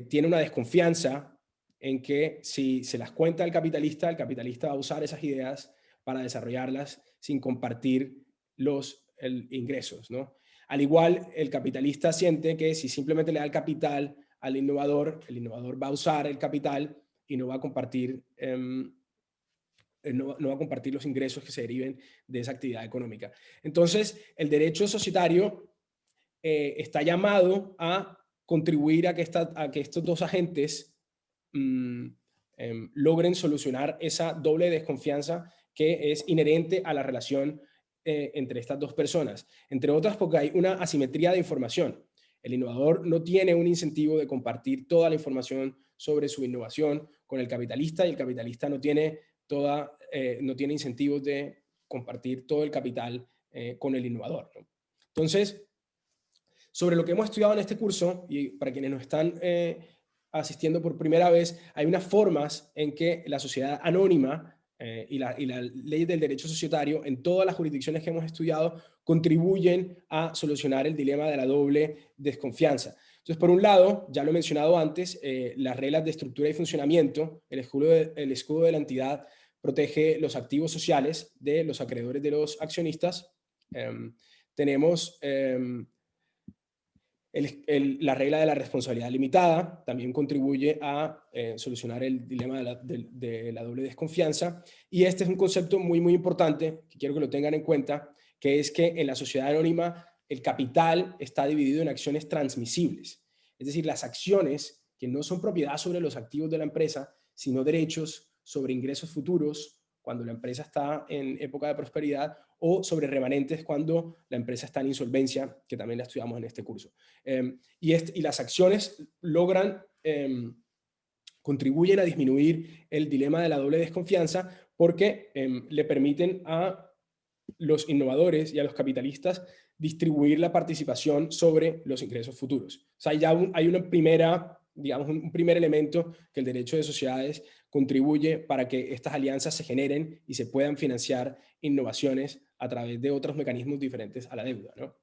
tiene una desconfianza en que si se las cuenta el capitalista va a usar esas ideas para desarrollarlas sin compartir los ingresos, ¿no? Al igual, el capitalista siente que si simplemente le da el capital al innovador, el innovador va a usar el capital y no va a compartir, no va a compartir los ingresos que se deriven de esa actividad económica. Entonces, el derecho societario está llamado a contribuir a que estos dos agentes logren solucionar esa doble desconfianza que es inherente a la relación entre estas dos personas. Entre otras porque hay una asimetría de información. El innovador no tiene un incentivo de compartir toda la información sobre su innovación con el capitalista y el capitalista no tiene incentivos de compartir todo el capital con el innovador, ¿no? Entonces, sobre lo que hemos estudiado en este curso, y para quienes nos están asistiendo por primera vez, hay unas formas en que la sociedad anónima y la ley del derecho societario en todas las jurisdicciones que hemos estudiado contribuyen a solucionar el dilema de la doble desconfianza. Entonces, por un lado, ya lo he mencionado antes, las reglas de estructura y funcionamiento, el escudo de la entidad protege los activos sociales de los acreedores de los accionistas. Tenemos La regla de la responsabilidad limitada también contribuye a solucionar el dilema de la doble desconfianza. Y este es un concepto muy, muy importante que quiero que lo tengan en cuenta, que es que en la sociedad anónima el capital está dividido en acciones transmisibles. Es decir, las acciones que no son propiedad sobre los activos de la empresa, sino derechos sobre ingresos futuros cuando la empresa está en época de prosperidad, o sobre remanentes cuando la empresa está en insolvencia, que también la estudiamos en este curso. Y las acciones logran, contribuyen a disminuir el dilema de la doble desconfianza porque le permiten a los innovadores y a los capitalistas distribuir la participación sobre los ingresos futuros. O sea, ya hay una primera, digamos, un primer elemento que el derecho de sociedades contribuye para que estas alianzas se generen y se puedan financiar innovaciones a través de otros mecanismos diferentes a la deuda, ¿no?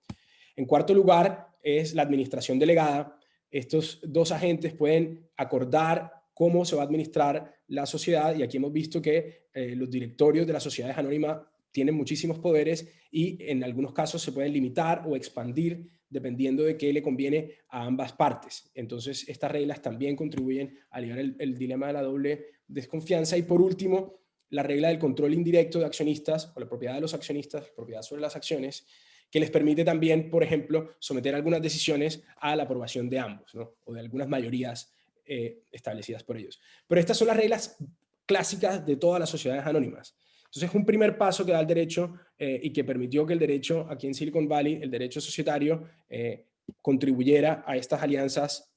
En cuarto lugar, es la administración delegada. Estos dos agentes pueden acordar cómo se va a administrar la sociedad, y aquí hemos visto que los directorios de las sociedades anónimas tienen muchísimos poderes y en algunos casos se pueden limitar o expandir dependiendo de qué le conviene a ambas partes. Entonces, estas reglas también contribuyen a aliviar el dilema de la doble desconfianza. Y por último, la regla del control indirecto de accionistas o la propiedad de los accionistas, propiedad sobre las acciones, que les permite también, por ejemplo, someter algunas decisiones a la aprobación de ambos, ¿no? O de algunas mayorías establecidas por ellos. Pero estas son las reglas clásicas de todas las sociedades anónimas. Entonces, un primer paso que da el derecho y que permitió que el derecho aquí en Silicon Valley, el derecho societario, contribuyera a estas alianzas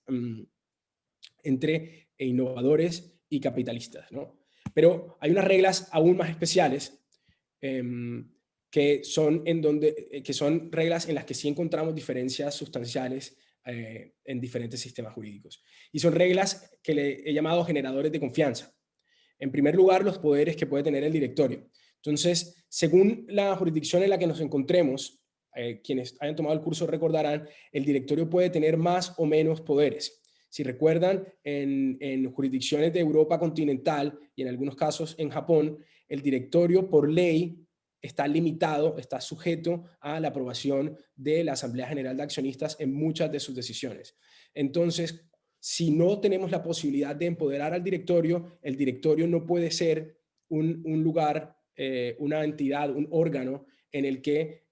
entre innovadores y capitalistas, ¿no? Pero hay unas reglas aún más especiales que son reglas en las que sí encontramos diferencias sustanciales en diferentes sistemas jurídicos. Y son reglas que le he llamado generadores de confianza. En primer lugar, los poderes que puede tener el directorio. Entonces, según la jurisdicción en la que nos encontremos, quienes hayan tomado el curso recordarán, el directorio puede tener más o menos poderes. Si recuerdan, en jurisdicciones de Europa continental y en algunos casos en Japón, el directorio por ley está limitado, está sujeto a la aprobación de la Asamblea General de Accionistas en muchas de sus decisiones. Entonces, si no tenemos la posibilidad de empoderar al directorio, el directorio no puede ser un lugar, una entidad, un órgano en el que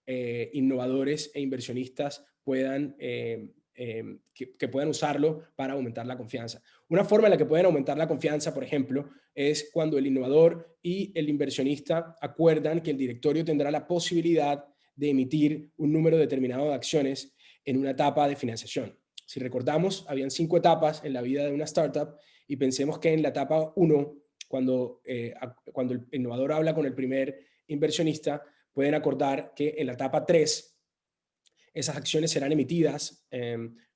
innovadores e inversionistas puedan, que puedan usarlo para aumentar la confianza. Una forma en la que pueden aumentar la confianza, por ejemplo, es cuando el innovador y el inversionista acuerdan que el directorio tendrá la posibilidad de emitir un número determinado de acciones en una etapa de financiación. Si recordamos, habían 5 etapas en la vida de una startup y pensemos que en la etapa 1, cuando el innovador habla con el primer inversionista, pueden acordar que en la etapa 3 esas acciones serán emitidas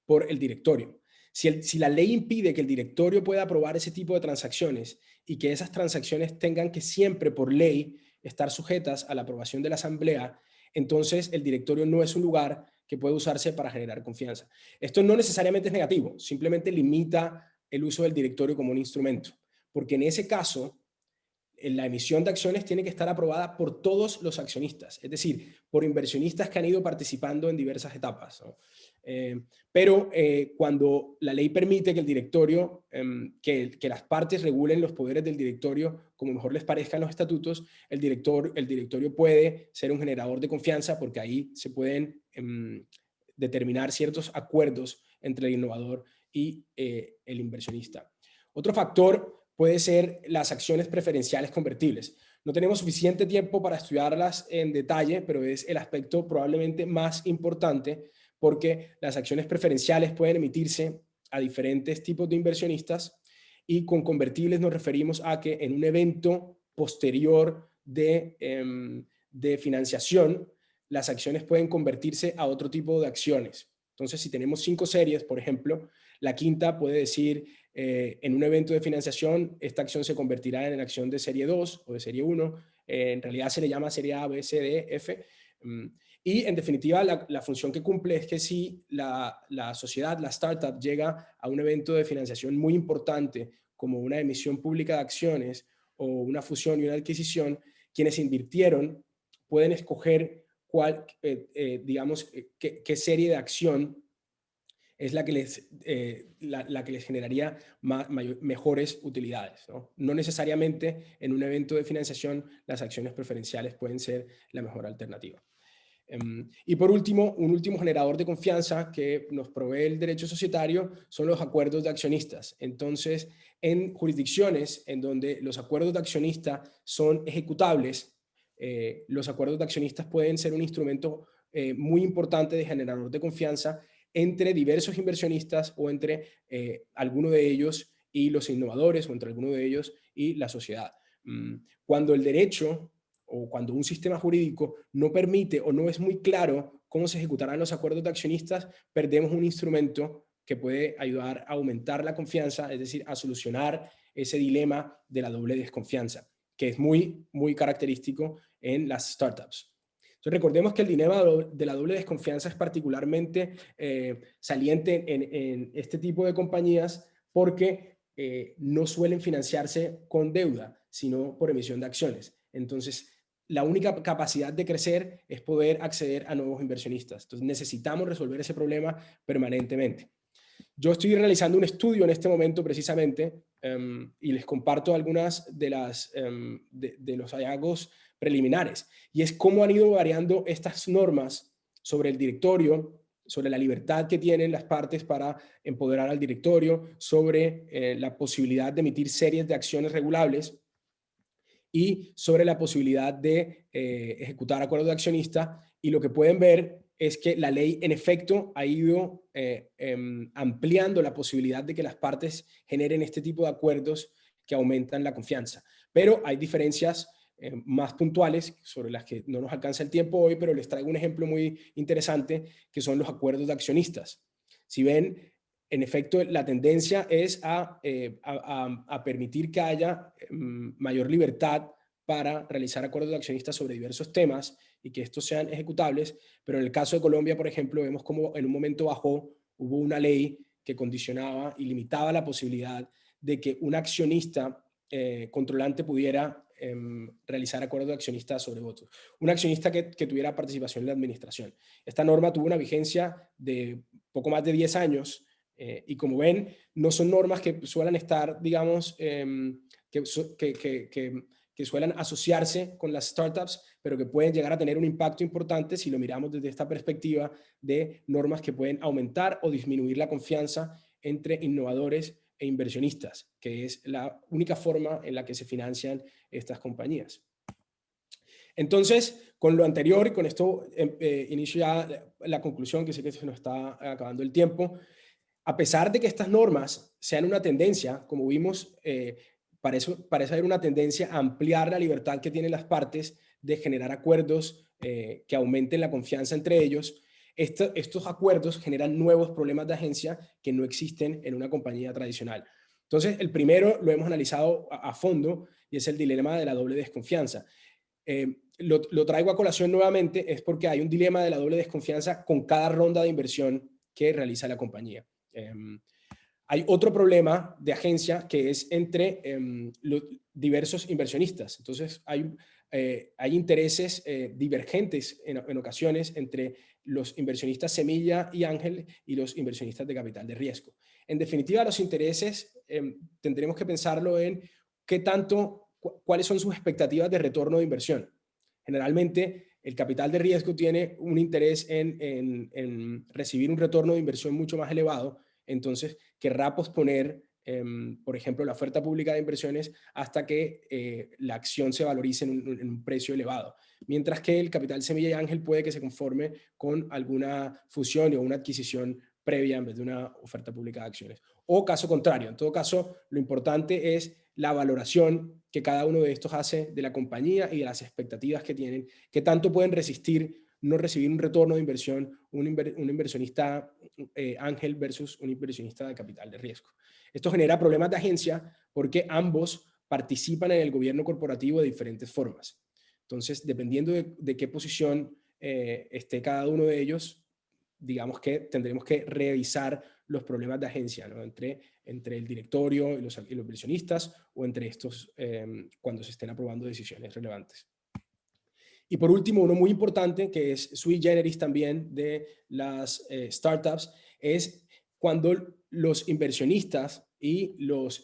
por el directorio. Si la ley impide que el directorio pueda aprobar ese tipo de transacciones y que esas transacciones tengan que siempre por ley estar sujetas a la aprobación de la asamblea, entonces el directorio no es un lugar que puede usarse para generar confianza. Esto no necesariamente es negativo, simplemente limita el uso del directorio como un instrumento, porque en ese caso la emisión de acciones tiene que estar aprobada por todos los accionistas, es decir, por inversionistas que han ido participando en diversas etapas, ¿no? Pero cuando la ley permite que el directorio, que las partes regulen los poderes del directorio como mejor les parezcan los estatutos, el directorio puede ser un generador de confianza porque ahí se pueden determinar ciertos acuerdos entre el innovador y el inversionista. Otro factor puede ser las acciones preferenciales convertibles. No tenemos suficiente tiempo para estudiarlas en detalle, pero es el aspecto probablemente más importante porque las acciones preferenciales pueden emitirse a diferentes tipos de inversionistas y con convertibles nos referimos a que en un evento posterior de financiación, las acciones pueden convertirse a otro tipo de acciones. Entonces, si tenemos 5 series, por ejemplo, la quinta puede decir, en un evento de financiación, esta acción se convertirá en acción de serie 2 o de serie 1. En realidad se le llama serie A, B, C, D, F. Y en definitiva, la función que cumple es que si la sociedad, la startup, llega a un evento de financiación muy importante, como una emisión pública de acciones o una fusión y una adquisición, quienes invirtieron pueden escoger qué serie de acción es la que la que les generaría mejores utilidades, ¿no? No necesariamente en un evento de financiación las acciones preferenciales pueden ser la mejor alternativa. Y por último, un último generador de confianza que nos provee el derecho societario son los acuerdos de accionistas. Entonces, en jurisdicciones en donde los acuerdos de accionista son ejecutables, los acuerdos de accionistas pueden ser un instrumento muy importante de generador de confianza entre diversos inversionistas o entre alguno de ellos y los innovadores o entre alguno de ellos y la sociedad. Cuando el derecho o cuando un sistema jurídico no permite o no es muy claro cómo se ejecutarán los acuerdos de accionistas, perdemos un instrumento que puede ayudar a aumentar la confianza, es decir, a solucionar ese dilema de la doble desconfianza, que es muy, muy característico en las startups. Entonces, recordemos que el dilema de la doble desconfianza es particularmente saliente en este tipo de compañías porque no suelen financiarse con deuda, sino por emisión de acciones. Entonces, la única capacidad de crecer es poder acceder a nuevos inversionistas. Entonces, necesitamos resolver ese problema permanentemente. Yo estoy realizando un estudio en este momento precisamente y les comparto algunas de los hallazgos preliminares. Y es cómo han ido variando estas normas sobre el directorio, sobre la libertad que tienen las partes para empoderar al directorio, sobre la posibilidad de emitir series de acciones regulables y sobre la posibilidad de ejecutar acuerdos de accionista. Y lo que pueden ver es que la ley en efecto ha ido ampliando la posibilidad de que las partes generen este tipo de acuerdos que aumentan la confianza. Pero hay diferencias más puntuales sobre las que no nos alcanza el tiempo hoy, pero les traigo un ejemplo muy interesante que son los acuerdos de accionistas. Si ven, en efecto, la tendencia es a permitir que haya mayor libertad para realizar acuerdos de accionistas sobre diversos temas y que estos sean ejecutables, pero en el caso de Colombia, por ejemplo, vemos como en un momento hubo una ley que condicionaba y limitaba la posibilidad de que un accionista controlante pudiera realizar acuerdos de accionistas sobre votos. Un accionista que tuviera participación en la administración. Esta norma tuvo una vigencia de poco más de 10 años y como ven, no son normas que suelen estar, digamos, que suelen asociarse con las startups, pero que pueden llegar a tener un impacto importante si lo miramos desde esta perspectiva de normas que pueden aumentar o disminuir la confianza entre innovadores e inversionistas, que es la única forma en la que se financian estas compañías. Entonces, con lo anterior y con esto inicio ya la conclusión, que sé que se nos está acabando el tiempo. A pesar de que estas normas sean una tendencia, como vimos, parece haber una tendencia a ampliar la libertad que tienen las partes de generar acuerdos que aumenten la confianza entre ellos. Estos acuerdos generan nuevos problemas de agencia que no existen en una compañía tradicional. Entonces, el primero lo hemos analizado a fondo y es el dilema de la doble desconfianza. Lo traigo a colación nuevamente es porque hay un dilema de la doble desconfianza con cada ronda de inversión que realiza la compañía. Hay otro problema de agencia que es entre los diversos inversionistas. Entonces, hay intereses divergentes en ocasiones entre los inversionistas semilla y ángel y los inversionistas de capital de riesgo. En definitiva, los intereses tendremos que pensarlo en cuáles son sus expectativas de retorno de inversión. Generalmente, el capital de riesgo tiene un interés en recibir un retorno de inversión mucho más elevado, entonces querrá posponer, por ejemplo, la oferta pública de inversiones hasta que la acción se valorice en un precio elevado. Mientras que el capital semilla y ángel puede que se conforme con alguna fusión o una adquisición previa en vez de una oferta pública de acciones. O caso contrario, en todo caso, lo importante es la valoración que cada uno de estos hace de la compañía y de las expectativas que tienen, que tanto pueden resistir no recibir un retorno de inversión un inversionista ángel versus un inversionista de capital de riesgo. Esto genera problemas de agencia porque ambos participan en el gobierno corporativo de diferentes formas. Entonces, dependiendo de qué posición esté cada uno de ellos, digamos que tendremos que revisar los problemas de agencia, ¿no? entre el directorio y los inversionistas o entre estos cuando se estén aprobando decisiones relevantes. Y por último, uno muy importante, que es sui generis también de las startups, es cuando los inversionistas y los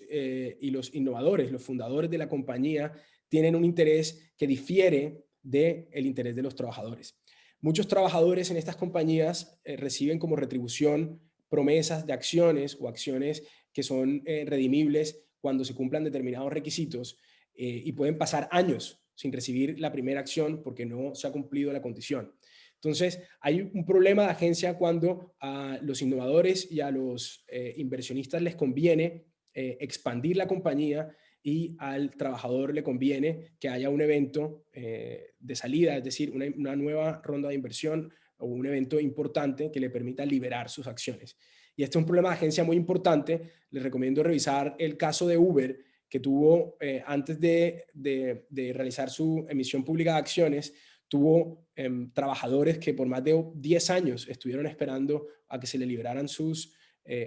innovadores, los fundadores de la compañía, tienen un interés que difiere del interés de los trabajadores. Muchos trabajadores en estas compañías reciben como retribución promesas de acciones o acciones que son redimibles cuando se cumplan determinados requisitos, y pueden pasar años sin recibir la primera acción porque no se ha cumplido la condición. Entonces, hay un problema de agencia cuando a los innovadores y a los inversionistas les conviene expandir la compañía, y al trabajador le conviene que haya un evento de salida, es decir, una nueva ronda de inversión o un evento importante que le permita liberar sus acciones. Y este es un problema de agencia muy importante. Les recomiendo revisar el caso de Uber, que tuvo, antes de realizar su emisión pública de acciones, tuvo trabajadores que por más de 10 años estuvieron esperando a que se le liberaran sus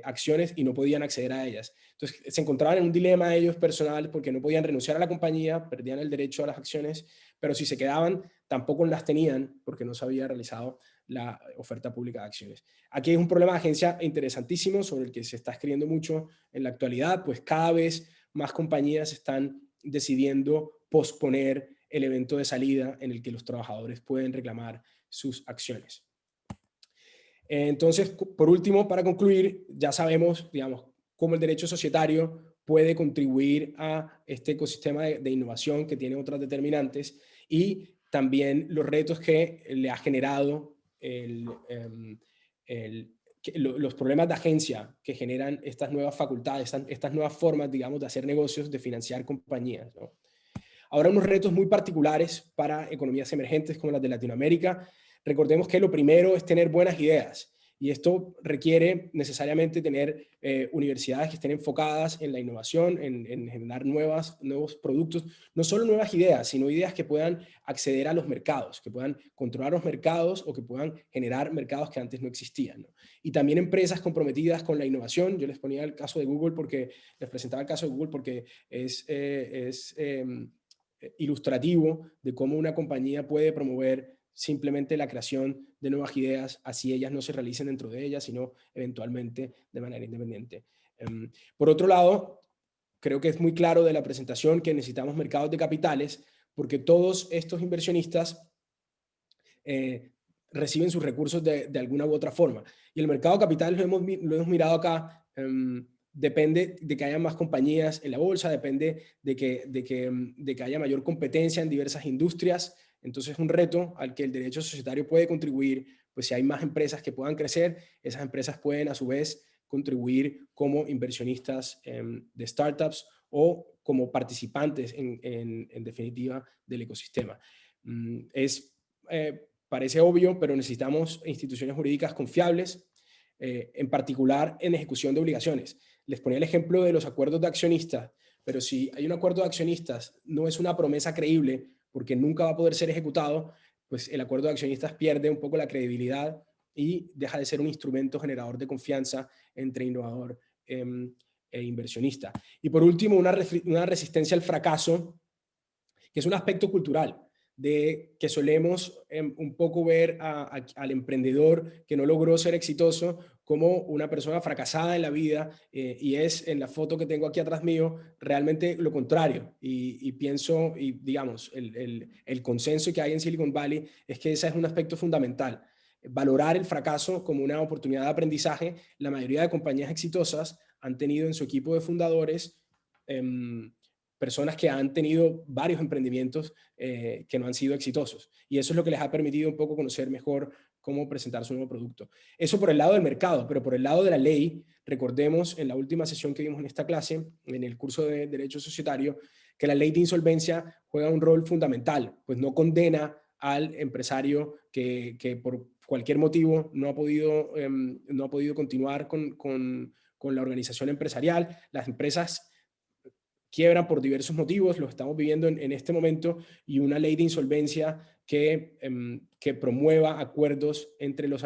acciones y no podían acceder a ellas. Entonces se encontraban en un dilema ellos personal porque no podían renunciar a la compañía, perdían el derecho a las acciones, pero si se quedaban tampoco las tenían porque no se había realizado la oferta pública de acciones. Aquí hay un problema de agencia interesantísimo sobre el que se está escribiendo mucho en la actualidad, pues cada vez más compañías están decidiendo posponer el evento de salida en el que los trabajadores pueden reclamar sus acciones. Entonces, por último, para concluir, ya sabemos, digamos, cómo el derecho societario puede contribuir a este ecosistema de innovación que tiene otras determinantes, y también los retos que le ha generado los problemas de agencia que generan estas nuevas facultades, estas nuevas formas, digamos, de hacer negocios, de financiar compañías, ¿no? Ahora, unos retos muy particulares para economías emergentes como las de Latinoamérica. Recordemos que lo primero es tener buenas ideas, y esto requiere necesariamente tener universidades que estén enfocadas en la innovación, en generar nuevos productos, no solo nuevas ideas, sino ideas que puedan acceder a los mercados, que puedan controlar los mercados o que puedan generar mercados que antes no existían, ¿no? Y también empresas comprometidas con la innovación. Yo les ponía el caso de Google porque les presentaba el caso de Google porque es ilustrativo de cómo una compañía puede promover simplemente la creación de nuevas ideas, así ellas no se realicen dentro de ellas, sino eventualmente de manera independiente. Por otro lado, creo que es muy claro de la presentación que necesitamos mercados de capitales, porque todos estos inversionistas eh, reciben sus recursos de alguna u otra forma. Y el mercado de capitales lo hemos mirado acá. Depende de que haya más compañías en la bolsa, depende de que haya mayor competencia en diversas industrias. Entonces es un reto al que el derecho societario puede contribuir, pues si hay más empresas que puedan crecer, esas empresas pueden a su vez contribuir como inversionistas de startups o como participantes en definitiva del ecosistema. Parece obvio, pero necesitamos instituciones jurídicas confiables, en particular en ejecución de obligaciones. Les ponía el ejemplo de los acuerdos de accionistas, pero si hay un acuerdo de accionistas, no es una promesa creíble porque nunca va a poder ser ejecutado, pues el acuerdo de accionistas pierde un poco la credibilidad y deja de ser un instrumento generador de confianza entre innovador e inversionista. Y por último, una resistencia al fracaso, que es un aspecto cultural, de que solemos un poco ver al emprendedor que no logró ser exitoso como una persona fracasada en la vida, y es en la foto que tengo aquí atrás mío realmente lo contrario. Y pienso, y digamos, el consenso que hay en Silicon Valley es que ese es un aspecto fundamental. Valorar el fracaso como una oportunidad de aprendizaje. La mayoría de compañías exitosas han tenido en su equipo de fundadores personas que han tenido varios emprendimientos que no han sido exitosos. Y eso es lo que les ha permitido un poco conocer mejor cómo presentar su nuevo producto. Eso por el lado del mercado, pero por el lado de la ley, recordemos en la última sesión que vimos en esta clase, en el curso de Derecho Societario, que la ley de insolvencia juega un rol fundamental, pues no condena al empresario que por cualquier motivo no ha podido continuar con la organización empresarial. Las empresas quiebran por diversos motivos, lo estamos viviendo en este momento, y una ley de insolvencia que promueva acuerdos entre los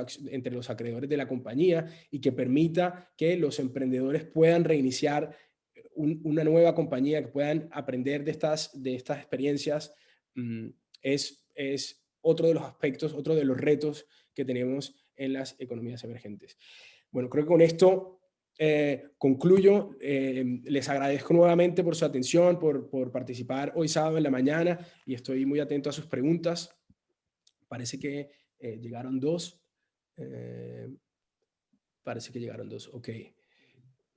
acreedores de la compañía y que permita que los emprendedores puedan reiniciar una nueva compañía, que puedan aprender de estas experiencias. Es otro de los aspectos, otro de los retos que tenemos en las economías emergentes. Bueno, creo que con esto concluyo. Les agradezco nuevamente por su atención, por participar hoy sábado en la mañana, y estoy muy atento a sus preguntas. Parece que llegaron dos. Parece que llegaron dos. Ok.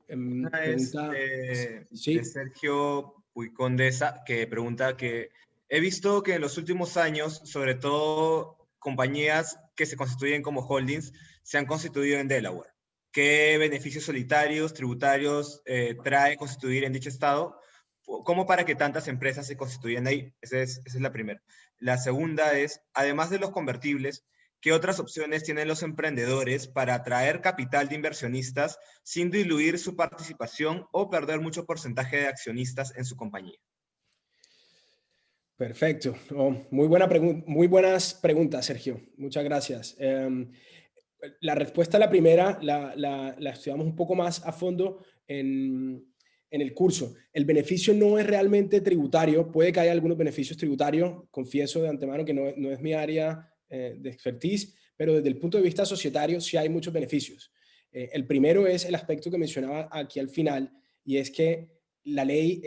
Una es Pregunta. de Sí. Sergio Puicondesa, que pregunta que he visto que en los últimos años, sobre todo compañías que se constituyen como holdings, se han constituido en Delaware. ¿Qué beneficios solitarios, tributarios trae constituir en dicho estado? ¿Cómo para que tantas empresas se constituyan ahí? Esa es la primera. La segunda es, además de los convertibles, ¿qué otras opciones tienen los emprendedores para atraer capital de inversionistas sin diluir su participación o perder mucho porcentaje de accionistas en su compañía? Perfecto. Oh, muy buenas preguntas, Sergio. Muchas gracias. La respuesta a la primera la estudiamos un poco más a fondo en el curso. El beneficio no es realmente tributario. Puede que haya algunos beneficios tributarios. Confieso de antemano que no es mi área de expertise, pero desde el punto de vista societario sí hay muchos beneficios. El primero es el aspecto que mencionaba aquí al final, y es que la ley,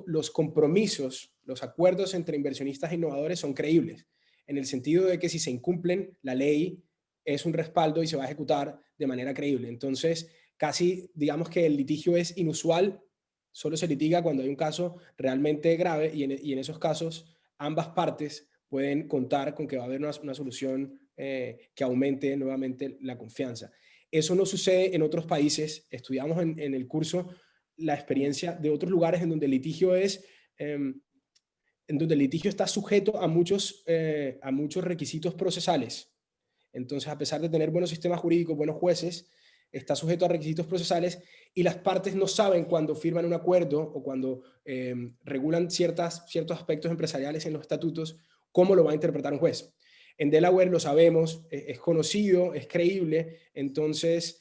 los compromisos, los acuerdos entre inversionistas e innovadores son creíbles, en el sentido de que si se incumplen, la ley es un respaldo y se va a ejecutar de manera creíble. Entonces, casi digamos que el litigio es inusual, solo se litiga cuando hay un caso realmente grave, y en esos casos ambas partes pueden contar con que va a haber una solución que aumente nuevamente la confianza. Eso no sucede en otros países. Estudiamos en el curso la experiencia de otros lugares en donde el litigio en donde el litigio está sujeto a muchos requisitos procesales. Entonces, a pesar de tener buenos sistemas jurídicos, buenos jueces, está sujeto a requisitos procesales, y las partes no saben cuando firman un acuerdo o cuando regulan ciertos aspectos empresariales en los estatutos, cómo lo va a interpretar un juez. En Delaware lo sabemos, es conocido, es creíble. Entonces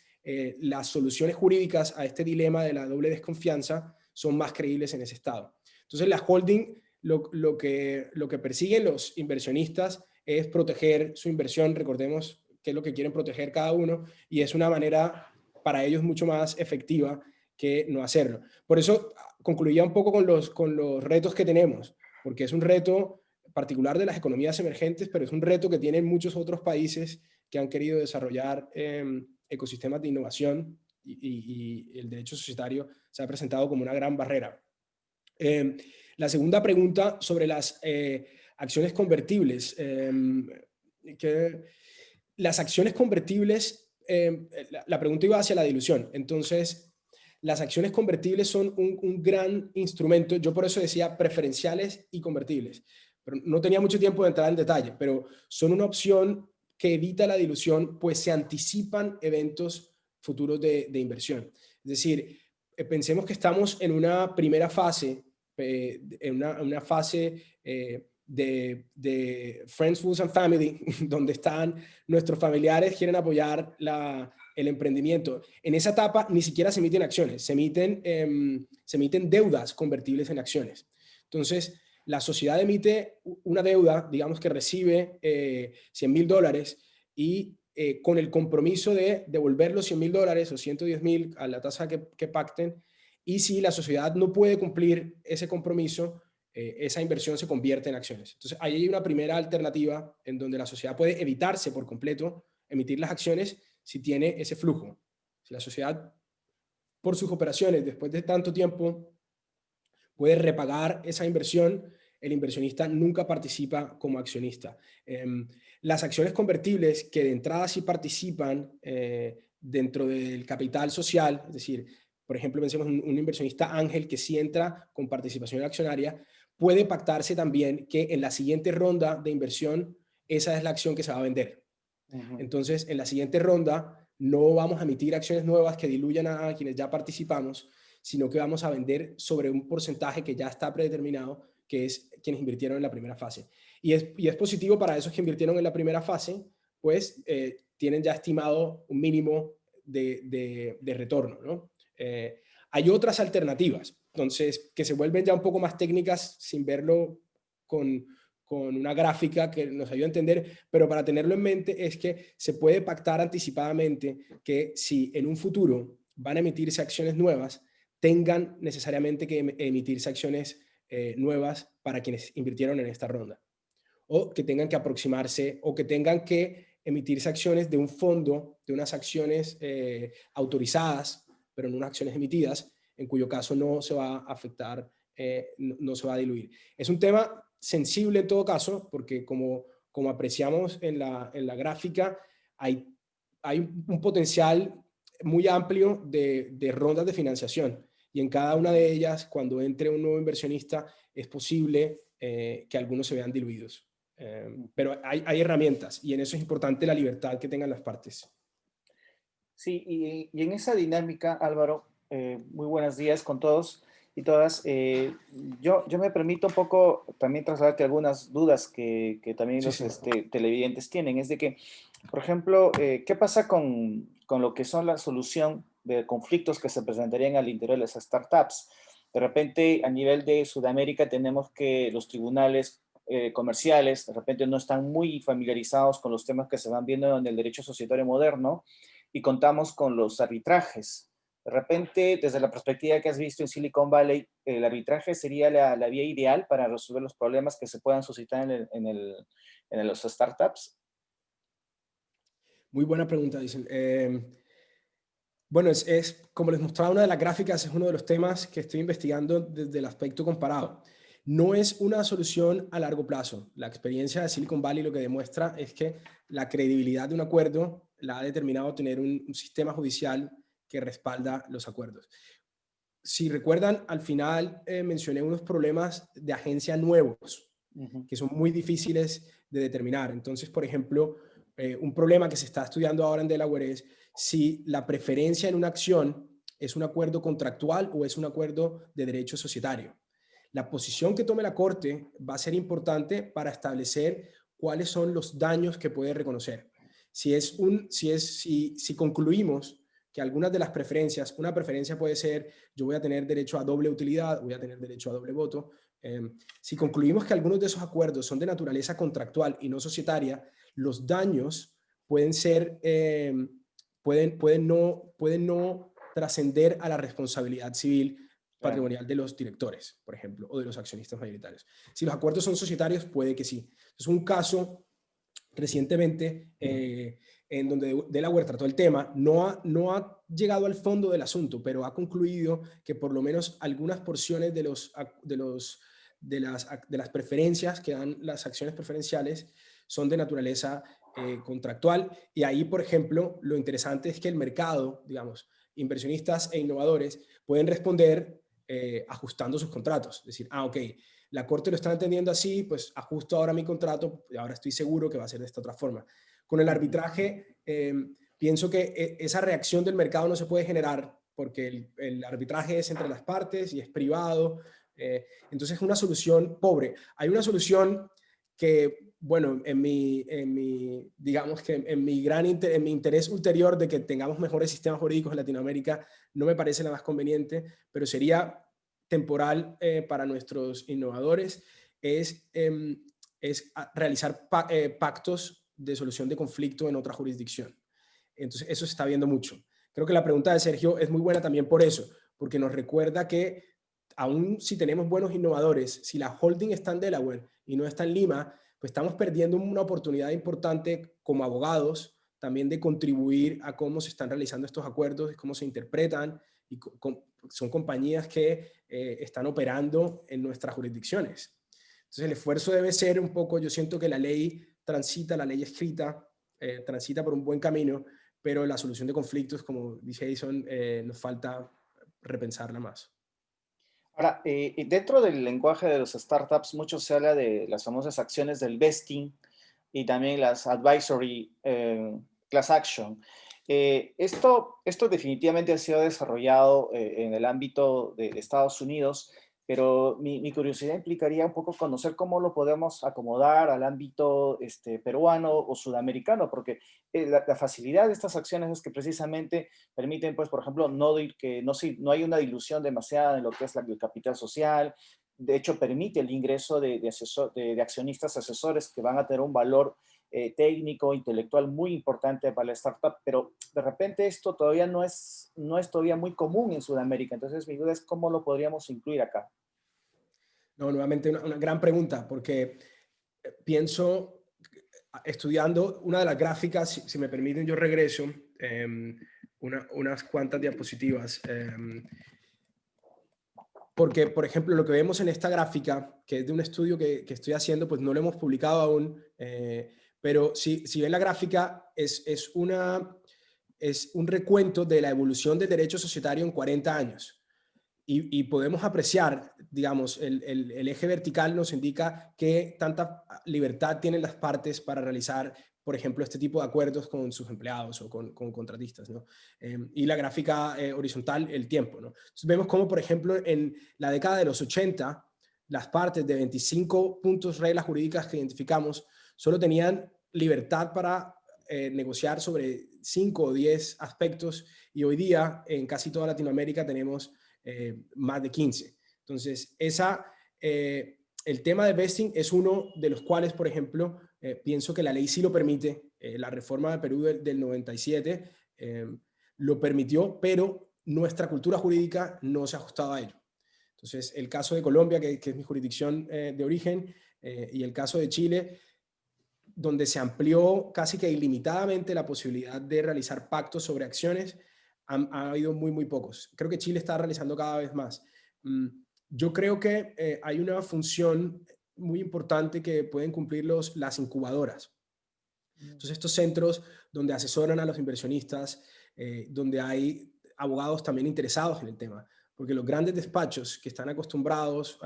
las soluciones jurídicas a este dilema de la doble desconfianza son más creíbles en ese estado. Entonces la holding, lo que persiguen los inversionistas es proteger su inversión. Recordemos qué es lo que quieren proteger cada uno, y es una manera para ellos mucho más efectiva que no hacerlo. Por eso concluía un poco con los retos que tenemos, porque es un reto particular de las economías emergentes, pero es un reto que tienen muchos otros países que han querido desarrollar ecosistemas de innovación, y el derecho societario se ha presentado como una gran barrera. La segunda pregunta sobre las acciones convertibles. Que las acciones convertibles, la pregunta iba hacia la dilución. Entonces, las acciones convertibles son un gran instrumento. Yo por eso decía preferenciales y convertibles, pero no tenía mucho tiempo de entrar en detalle, pero son una opción que evita la dilución, pues se anticipan eventos futuros de inversión. Es decir, pensemos que estamos en una primera fase, en una fase de Friends, Fools and Family, donde están nuestros familiares, quieren apoyar el emprendimiento. En esa etapa ni siquiera se emiten acciones, se emiten deudas convertibles en acciones. Entonces, la sociedad emite una deuda, digamos que recibe $100,000, y con el compromiso de devolver los $100,000 o 110,000 a la tasa que pacten. Y si la sociedad no puede cumplir ese compromiso, esa inversión se convierte en acciones. Entonces, ahí hay una primera alternativa en donde la sociedad puede evitarse por completo emitir las acciones si tiene ese flujo. Si la sociedad, por sus operaciones, después de tanto tiempo, puede repagar esa inversión, el inversionista nunca participa como accionista. Las acciones convertibles, que de entrada sí participan dentro del capital social, es decir, por ejemplo, pensemos en un inversionista ángel que sí entra con participación accionaria, puede pactarse también que en la siguiente ronda de inversión esa es la acción que se va a vender. Entonces, en la siguiente ronda no vamos a emitir acciones nuevas que diluyan a quienes ya participamos, sino que vamos a vender sobre un porcentaje que ya está predeterminado, que es quienes invirtieron en la primera fase. Y es positivo para esos que invirtieron en la primera fase, pues tienen ya estimado un mínimo de retorno, ¿no? Hay otras alternativas, entonces, que se vuelven ya un poco más técnicas sin verlo con con una gráfica que nos ayude a entender, pero para tenerlo en mente es que se puede pactar anticipadamente que si en un futuro van a emitirse acciones nuevas, tengan necesariamente que emitirse acciones nuevas para quienes invirtieron en esta ronda, o que tengan que aproximarse o que tengan que emitirse acciones de un fondo, de unas acciones autorizadas, pero no unas acciones emitidas, en cuyo caso no se va a afectar, no se va a diluir. Es un tema sensible en todo caso, porque como apreciamos en la gráfica, hay un potencial muy amplio de rondas de financiación. Y en cada una de ellas, cuando entre un nuevo inversionista, es posible que algunos se vean diluidos. Pero hay herramientas y en eso es importante la libertad que tengan las partes. Sí, y en esa dinámica, Álvaro, muy buenos días con todos y todas. Yo me permito un poco también trasladarte algunas dudas que también Sí, los sí. televidentes tienen. Es de que, por ejemplo, ¿qué pasa con lo que son la solución de conflictos que se presentarían al interior de las startups? De repente, a nivel de Sudamérica, tenemos que los tribunales comerciales de repente no están muy familiarizados con los temas que se van viendo en el derecho societario moderno y contamos con los arbitrajes. De repente, desde la perspectiva que has visto en Silicon Valley, el arbitraje sería la vía ideal para resolver los problemas que se puedan suscitar en los startups. Muy buena pregunta, dicen. Bueno, como les mostraba una de las gráficas, es uno de los temas que estoy investigando desde el aspecto comparado. No es una solución a largo plazo. La experiencia de Silicon Valley lo que demuestra es que la credibilidad de un acuerdo la ha determinado tener un sistema judicial que respalda los acuerdos. Si recuerdan, al final mencioné unos problemas de agencia nuevos que son muy difíciles de determinar. Entonces, por ejemplo, un problema que se está estudiando ahora en Delaware es si la preferencia en una acción es un acuerdo contractual o es un acuerdo de derecho societario. La posición que tome la Corte va a ser importante para establecer cuáles son los daños que puede reconocer. Si concluimos que algunas de las preferencias, una preferencia puede ser yo voy a tener derecho a doble utilidad, voy a tener derecho a doble voto. Si concluimos que algunos de esos acuerdos son de naturaleza contractual y no societaria, los daños pueden ser, pueden no trascender a la responsabilidad civil patrimonial de los directores, por ejemplo, o de los accionistas mayoritarios. Si los acuerdos son societarios, puede que sí. Es un caso recientemente en donde Delaware trató el tema, no ha llegado al fondo del asunto, pero ha concluido que por lo menos algunas porciones de las preferencias que dan las acciones preferenciales son de naturaleza contractual. Y ahí, por ejemplo, lo interesante es que el mercado, digamos, inversionistas e innovadores pueden responder ajustando sus contratos. Es decir, ok, la Corte lo está entendiendo así, pues ajusto ahora mi contrato y ahora estoy seguro que va a ser de esta otra forma. Con el arbitraje, pienso que esa reacción del mercado no se puede generar porque el arbitraje es entre las partes y es privado. Entonces es una solución pobre. Hay una solución que, bueno, digamos que en mi interés ulterior de que tengamos mejores sistemas jurídicos en Latinoamérica, no me parece la más conveniente, pero sería temporal para nuestros innovadores, es realizar pactos de solución de conflicto en otra jurisdicción. Entonces, eso se está viendo mucho. Creo que la pregunta de Sergio es muy buena también por eso, porque nos recuerda que aún si tenemos buenos innovadores, si la holding está en Delaware y no está en Lima, pues estamos perdiendo una oportunidad importante como abogados también de contribuir a cómo se están realizando estos acuerdos y cómo se interpretan. Y son compañías que están operando en nuestras jurisdicciones. Entonces el esfuerzo debe ser un poco, yo siento que la ley escrita, transita por un buen camino, pero la solución de conflictos, como dice Jason, nos falta repensarla más. Ahora, dentro del lenguaje de los startups, mucho se habla de las famosas acciones del vesting y también las advisory class action. Esto definitivamente ha sido desarrollado en el ámbito de Estados Unidos, pero mi curiosidad implicaría un poco conocer cómo lo podemos acomodar al ámbito peruano o sudamericano, porque la facilidad de estas acciones es que precisamente permiten, pues, por ejemplo, no hay una dilución demasiada en lo que es el capital social, de hecho permite el ingreso de accionistas asesores que van a tener un valor técnico, intelectual muy importante para la startup, pero de repente esto todavía no es todavía muy común en Sudamérica. Entonces mi duda es cómo lo podríamos incluir acá. No, nuevamente una gran pregunta, porque pienso, estudiando una de las gráficas, si me permiten yo regreso unas cuantas diapositivas, porque, por ejemplo, lo que vemos en esta gráfica, que es de un estudio que estoy haciendo, pues no lo hemos publicado aún, pero si ven la gráfica, es un recuento de la evolución del derecho societario en 40 años. Y podemos apreciar, digamos, el eje vertical nos indica que tanta libertad tienen las partes para realizar, por ejemplo, este tipo de acuerdos con sus empleados o con contratistas, ¿no? Y la gráfica horizontal, el tiempo, ¿no? Entonces vemos cómo, por ejemplo, en la década de los 80, las partes de 25 puntos, reglas jurídicas que identificamos, solo tenían libertad para negociar sobre 5 o 10 aspectos, y hoy día en casi toda Latinoamérica tenemos más de 15. Entonces, el tema de vesting es uno de los cuales, por ejemplo, pienso que la ley sí lo permite. La reforma de Perú del 97 lo permitió, pero nuestra cultura jurídica no se ha ajustado a ello. Entonces, el caso de Colombia, que es mi jurisdicción de origen, y el caso de Chile, donde se amplió casi que ilimitadamente la posibilidad de realizar pactos sobre acciones, ha habido muy, muy pocos. Creo que Chile está realizando cada vez más. Yo creo que hay una función muy importante que pueden cumplir las incubadoras. Entonces, estos centros donde asesoran a los inversionistas, donde hay abogados también interesados en el tema, porque los grandes despachos que están acostumbrados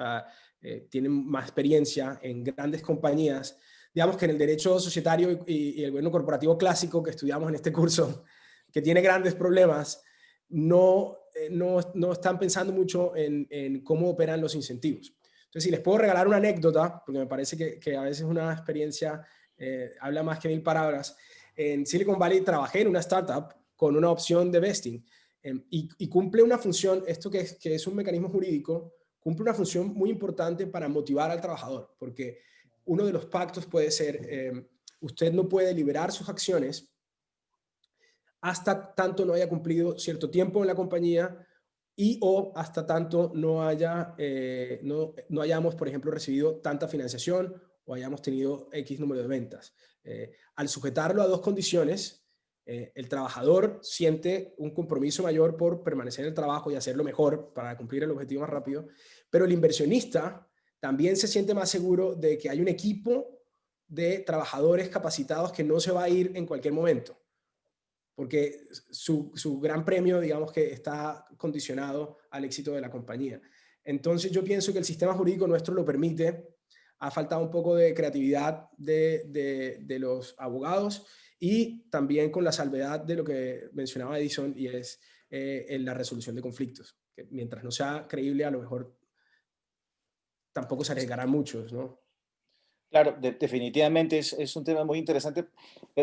tienen más experiencia en grandes compañías, digamos que en el derecho societario y el gobierno corporativo clásico que estudiamos en este curso, que tiene grandes problemas, no están pensando mucho en cómo operan los incentivos. Entonces, si les puedo regalar una anécdota, porque me parece que a veces una experiencia habla más que 1000 palabras. En Silicon Valley trabajé en una startup con una opción de vesting y cumple una función, esto que es un mecanismo jurídico, cumple una función muy importante para motivar al trabajador, porque uno de los pactos puede ser, usted no puede liberar sus acciones hasta tanto no haya cumplido cierto tiempo en la compañía y o hasta tanto no hayamos, por ejemplo, recibido tanta financiación o hayamos tenido X número de ventas. Al sujetarlo a dos condiciones, el trabajador siente un compromiso mayor por permanecer en el trabajo y hacerlo mejor para cumplir el objetivo más rápido, pero el inversionista también se siente más seguro de que hay un equipo de trabajadores capacitados que no se va a ir en cualquier momento, porque su gran premio, digamos que está condicionado al éxito de la compañía. Entonces yo pienso que el sistema jurídico nuestro lo permite. Ha faltado un poco de creatividad de los abogados y también con la salvedad de lo que mencionaba Edison, y es en la resolución de conflictos, que mientras no sea creíble, a lo mejor tampoco se arriesgarán muchos, ¿no? Claro, definitivamente es un tema muy interesante.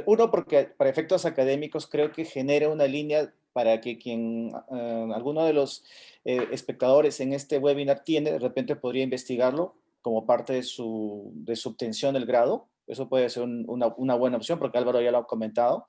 Uno, porque para efectos académicos creo que genera una línea para que alguno de los espectadores en este webinar tiene, de repente podría investigarlo como parte de su obtención del grado. Eso puede ser una buena opción, porque Álvaro ya lo ha comentado.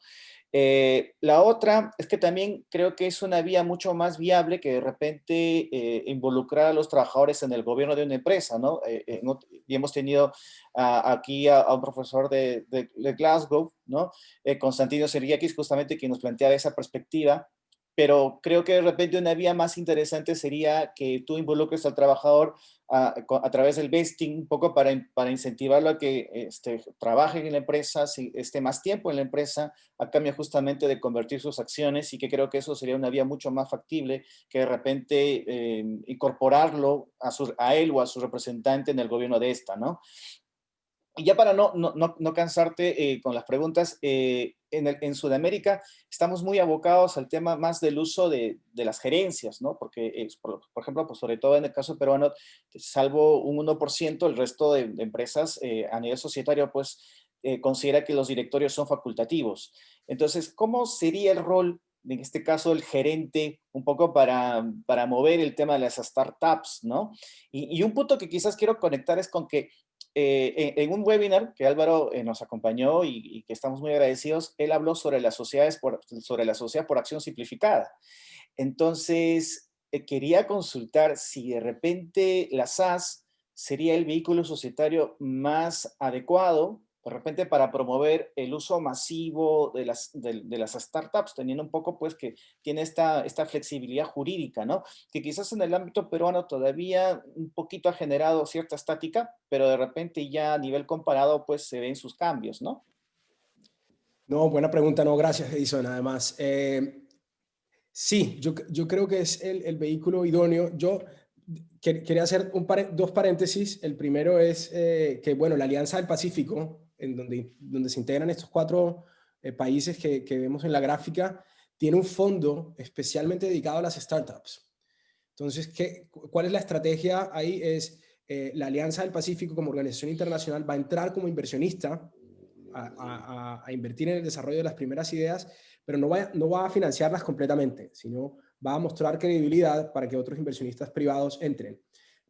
La otra es que también creo que es una vía mucho más viable que de repente involucrar a los trabajadores en el gobierno de una empresa, ¿no? Y hemos tenido aquí a un profesor de Glasgow, ¿no? Constantino Sergiakis, justamente, quien nos planteaba esa perspectiva, pero creo que de repente una vía más interesante sería que tú involucres al trabajador a través del vesting, un poco para incentivarlo a que trabaje en la empresa, esté más tiempo en la empresa, a cambio justamente de convertir sus acciones, y que creo que eso sería una vía mucho más factible que de repente incorporarlo a él o a su representante en el gobierno de esta, ¿no? Y ya para no cansarte con las preguntas, en Sudamérica estamos muy abocados al tema más del uso de las gerencias, ¿no? Porque, por ejemplo, pues sobre todo en el caso peruano, salvo un 1%, el resto de empresas a nivel societario, pues considera que los directorios son facultativos. Entonces, ¿cómo sería el rol en este caso, el gerente, un poco para mover el tema de las startups, ¿no? Y un punto que quizás quiero conectar es con que en un webinar que Álvaro nos acompañó y que estamos muy agradecidos, él habló sobre las sociedades sobre la sociedad por acción simplificada. Entonces, quería consultar si de repente la SAS sería el vehículo societario más adecuado, de repente para promover el uso masivo de las startups, teniendo un poco pues que tiene esta flexibilidad jurídica, ¿no? Que quizás en el ámbito peruano todavía un poquito ha generado cierta estática, pero de repente ya a nivel comparado pues se ven sus cambios, ¿no? No, buena pregunta, no, gracias, Edison, además. Sí, yo creo que es el vehículo idóneo. Yo quería hacer dos paréntesis. El primero es que, bueno, la Alianza del Pacífico, en donde se integran estos cuatro países que vemos en la gráfica, tiene un fondo especialmente dedicado a las startups. Entonces, ¿cuál es la estrategia ahí? Es la Alianza del Pacífico como organización internacional va a entrar como inversionista a invertir en el desarrollo de las primeras ideas, pero no va a financiarlas completamente, sino va a mostrar credibilidad para que otros inversionistas privados entren.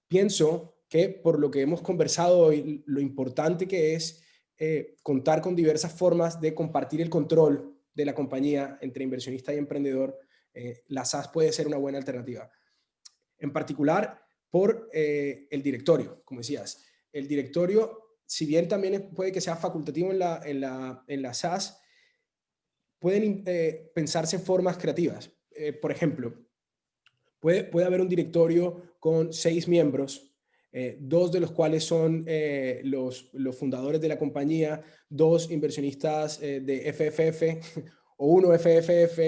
Pienso que por lo que hemos conversado hoy, lo importante que es contar con diversas formas de compartir el control de la compañía entre inversionista y emprendedor, la SAS puede ser una buena alternativa. En particular por el directorio, como decías. El directorio, si bien también puede que sea facultativo en la SAS, pueden pensarse en formas creativas. Por ejemplo, puede haber un directorio con 6 miembros, 2 de los cuales son los fundadores de la compañía, 2 inversionistas de FFF o 1 FFF,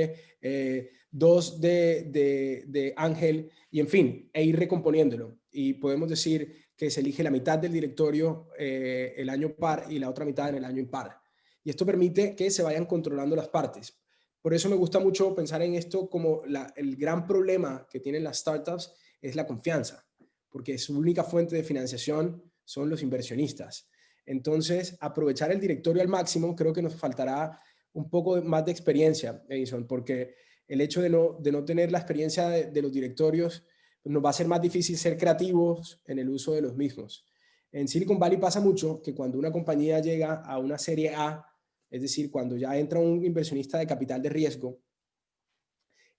2 de Ángel, y en fin, e ir recomponiéndolo. Y podemos decir que se elige la mitad del directorio el año par y la otra mitad en el año impar. Y esto permite que se vayan controlando las partes. Por eso me gusta mucho pensar en esto como el gran problema que tienen las startups es la confianza, porque su única fuente de financiación son los inversionistas. Entonces, aprovechar el directorio al máximo, creo que nos faltará un poco más de experiencia, Edison, porque el hecho de no tener la experiencia de los directorios nos va a ser más difícil ser creativos en el uso de los mismos. En Silicon Valley pasa mucho que cuando una compañía llega a una serie A, es decir, cuando ya entra un inversionista de capital de riesgo,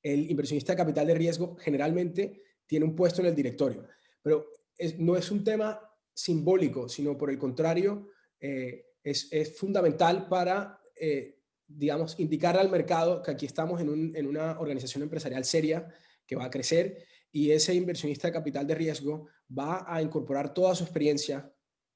el inversionista de capital de riesgo generalmente tiene un puesto en el directorio, pero no es un tema simbólico, sino por el contrario, es fundamental para, digamos, indicarle al mercado que aquí estamos en una organización empresarial seria que va a crecer y ese inversionista de capital de riesgo va a incorporar toda su experiencia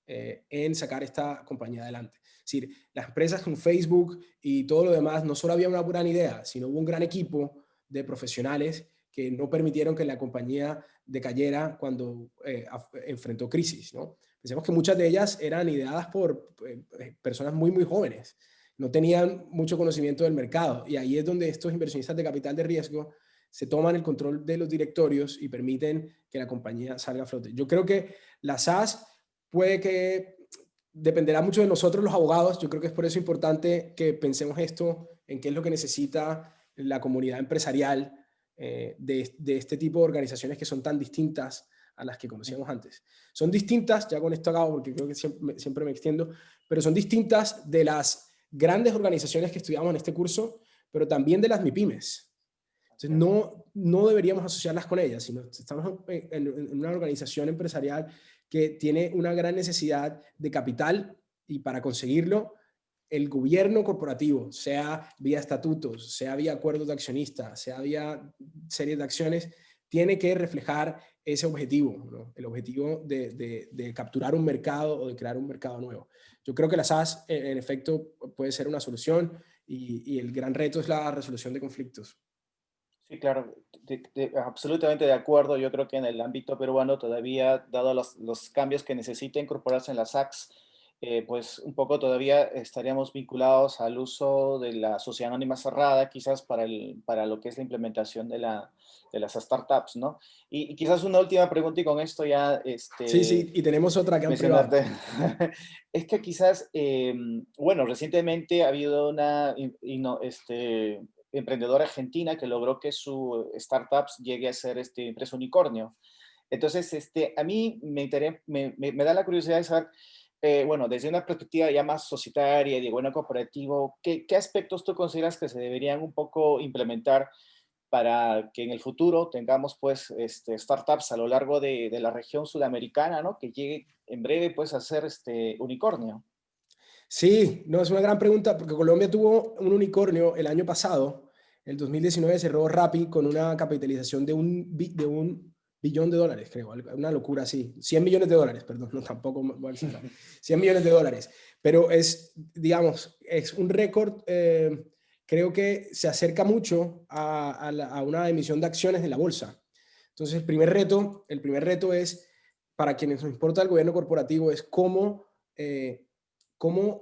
en sacar esta compañía adelante. Es decir, las empresas con Facebook y todo lo demás, no solo había una gran idea, sino hubo un gran equipo de profesionales que no permitieron que la compañía decayera cuando enfrentó crisis, ¿no? Pensemos que muchas de ellas eran ideadas por personas muy, muy jóvenes. No tenían mucho conocimiento del mercado. Y ahí es donde estos inversionistas de capital de riesgo se toman el control de los directorios y permiten que la compañía salga a flote. Yo creo que la SAS puede que dependerá mucho de nosotros los abogados. Yo creo que es por eso importante que pensemos esto en qué es lo que necesita la comunidad empresarial de este tipo de organizaciones que son tan distintas a las que conocíamos antes. Son distintas, ya con esto acabo porque creo que siempre me extiendo, pero son distintas de las grandes organizaciones que estudiamos en este curso, pero también de las MIPYMES. Entonces no deberíamos asociarlas con ellas, sino estamos en una organización empresarial que tiene una gran necesidad de capital y para conseguirlo el gobierno corporativo, sea vía estatutos, sea vía acuerdos de accionistas, sea vía series de acciones, tiene que reflejar ese objetivo, ¿no? El objetivo de capturar un mercado o de crear un mercado nuevo. Yo creo que la SAS, en efecto, puede ser una solución y el gran reto es la resolución de conflictos. Sí, claro, absolutamente de acuerdo. Yo creo que en el ámbito peruano todavía, dado los cambios que necesita incorporarse en la SACS, pues un poco todavía estaríamos vinculados al uso de la sociedad anónima cerrada, quizás para lo que es la implementación de las startups, ¿no? Y quizás una última pregunta y con esto ya... Sí, y tenemos otra acá en privado. Es que quizás, bueno, recientemente ha habido una emprendedora argentina que logró que su startup llegue a ser empresa unicornio. Entonces, a mí me da la curiosidad de saber, bueno, desde una perspectiva ya más societaria, de gobierno corporativo, ¿qué aspectos tú consideras que se deberían un poco implementar para que en el futuro tengamos, pues, startups a lo largo de la región sudamericana, ¿no? Que llegue en breve, pues, a ser unicornio. Sí, no, es una gran pregunta porque Colombia tuvo un unicornio el año pasado, el 2019 cerró Rappi con una capitalización de de un billón de dólares, creo, una locura así, 100 millones de dólares, perdón, no tampoco voy a exagerar, 100 millones de dólares, pero es, digamos, es un récord, creo que se acerca mucho a una emisión de acciones en la bolsa. Entonces, el primer reto es, para quienes nos importa el gobierno corporativo, es cómo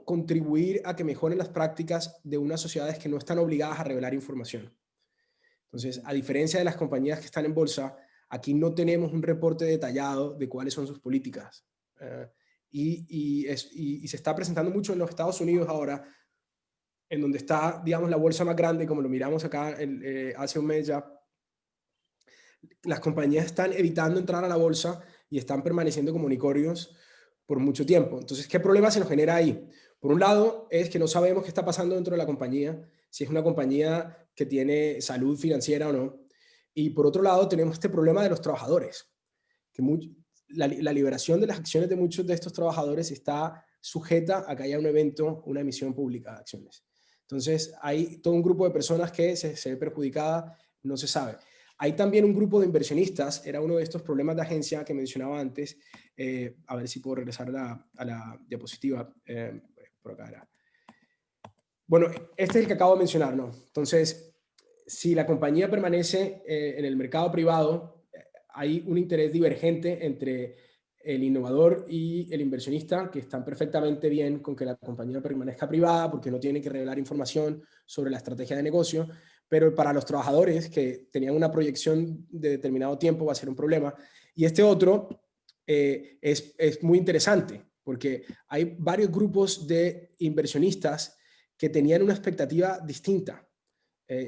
contribuir a que mejoren las prácticas de unas sociedades que no están obligadas a revelar información. Entonces, a diferencia de las compañías que están en bolsa, aquí no tenemos un reporte detallado de cuáles son sus políticas. Y se está presentando mucho en los Estados Unidos ahora, en donde está, digamos, la bolsa más grande, como lo miramos acá hace un mes ya. Las compañías están evitando entrar a la bolsa y están permaneciendo como unicornios por mucho tiempo. Entonces, ¿qué problema se nos genera ahí? Por un lado, es que no sabemos qué está pasando dentro de la compañía, si es una compañía que tiene salud financiera o no. Y por otro lado, tenemos este problema de los trabajadores, que la liberación de las acciones de muchos de estos trabajadores está sujeta a que haya un evento, una emisión pública de acciones. Entonces, hay todo un grupo de personas que se ve perjudicada, no se sabe. Hay también un grupo de inversionistas, era uno de estos problemas de agencia que mencionaba antes. A ver si puedo regresar a la diapositiva. Por acá era. Bueno, este es el que acabo de mencionar, ¿no? Entonces, si la compañía permanece en el mercado privado, hay un interés divergente entre el innovador y el inversionista, que están perfectamente bien con que la compañía permanezca privada porque no tiene que revelar información sobre la estrategia de negocio, pero para los trabajadores que tenían una proyección de determinado tiempo va a ser un problema. Y este otro es muy interesante porque hay varios grupos de inversionistas que tenían una expectativa distinta.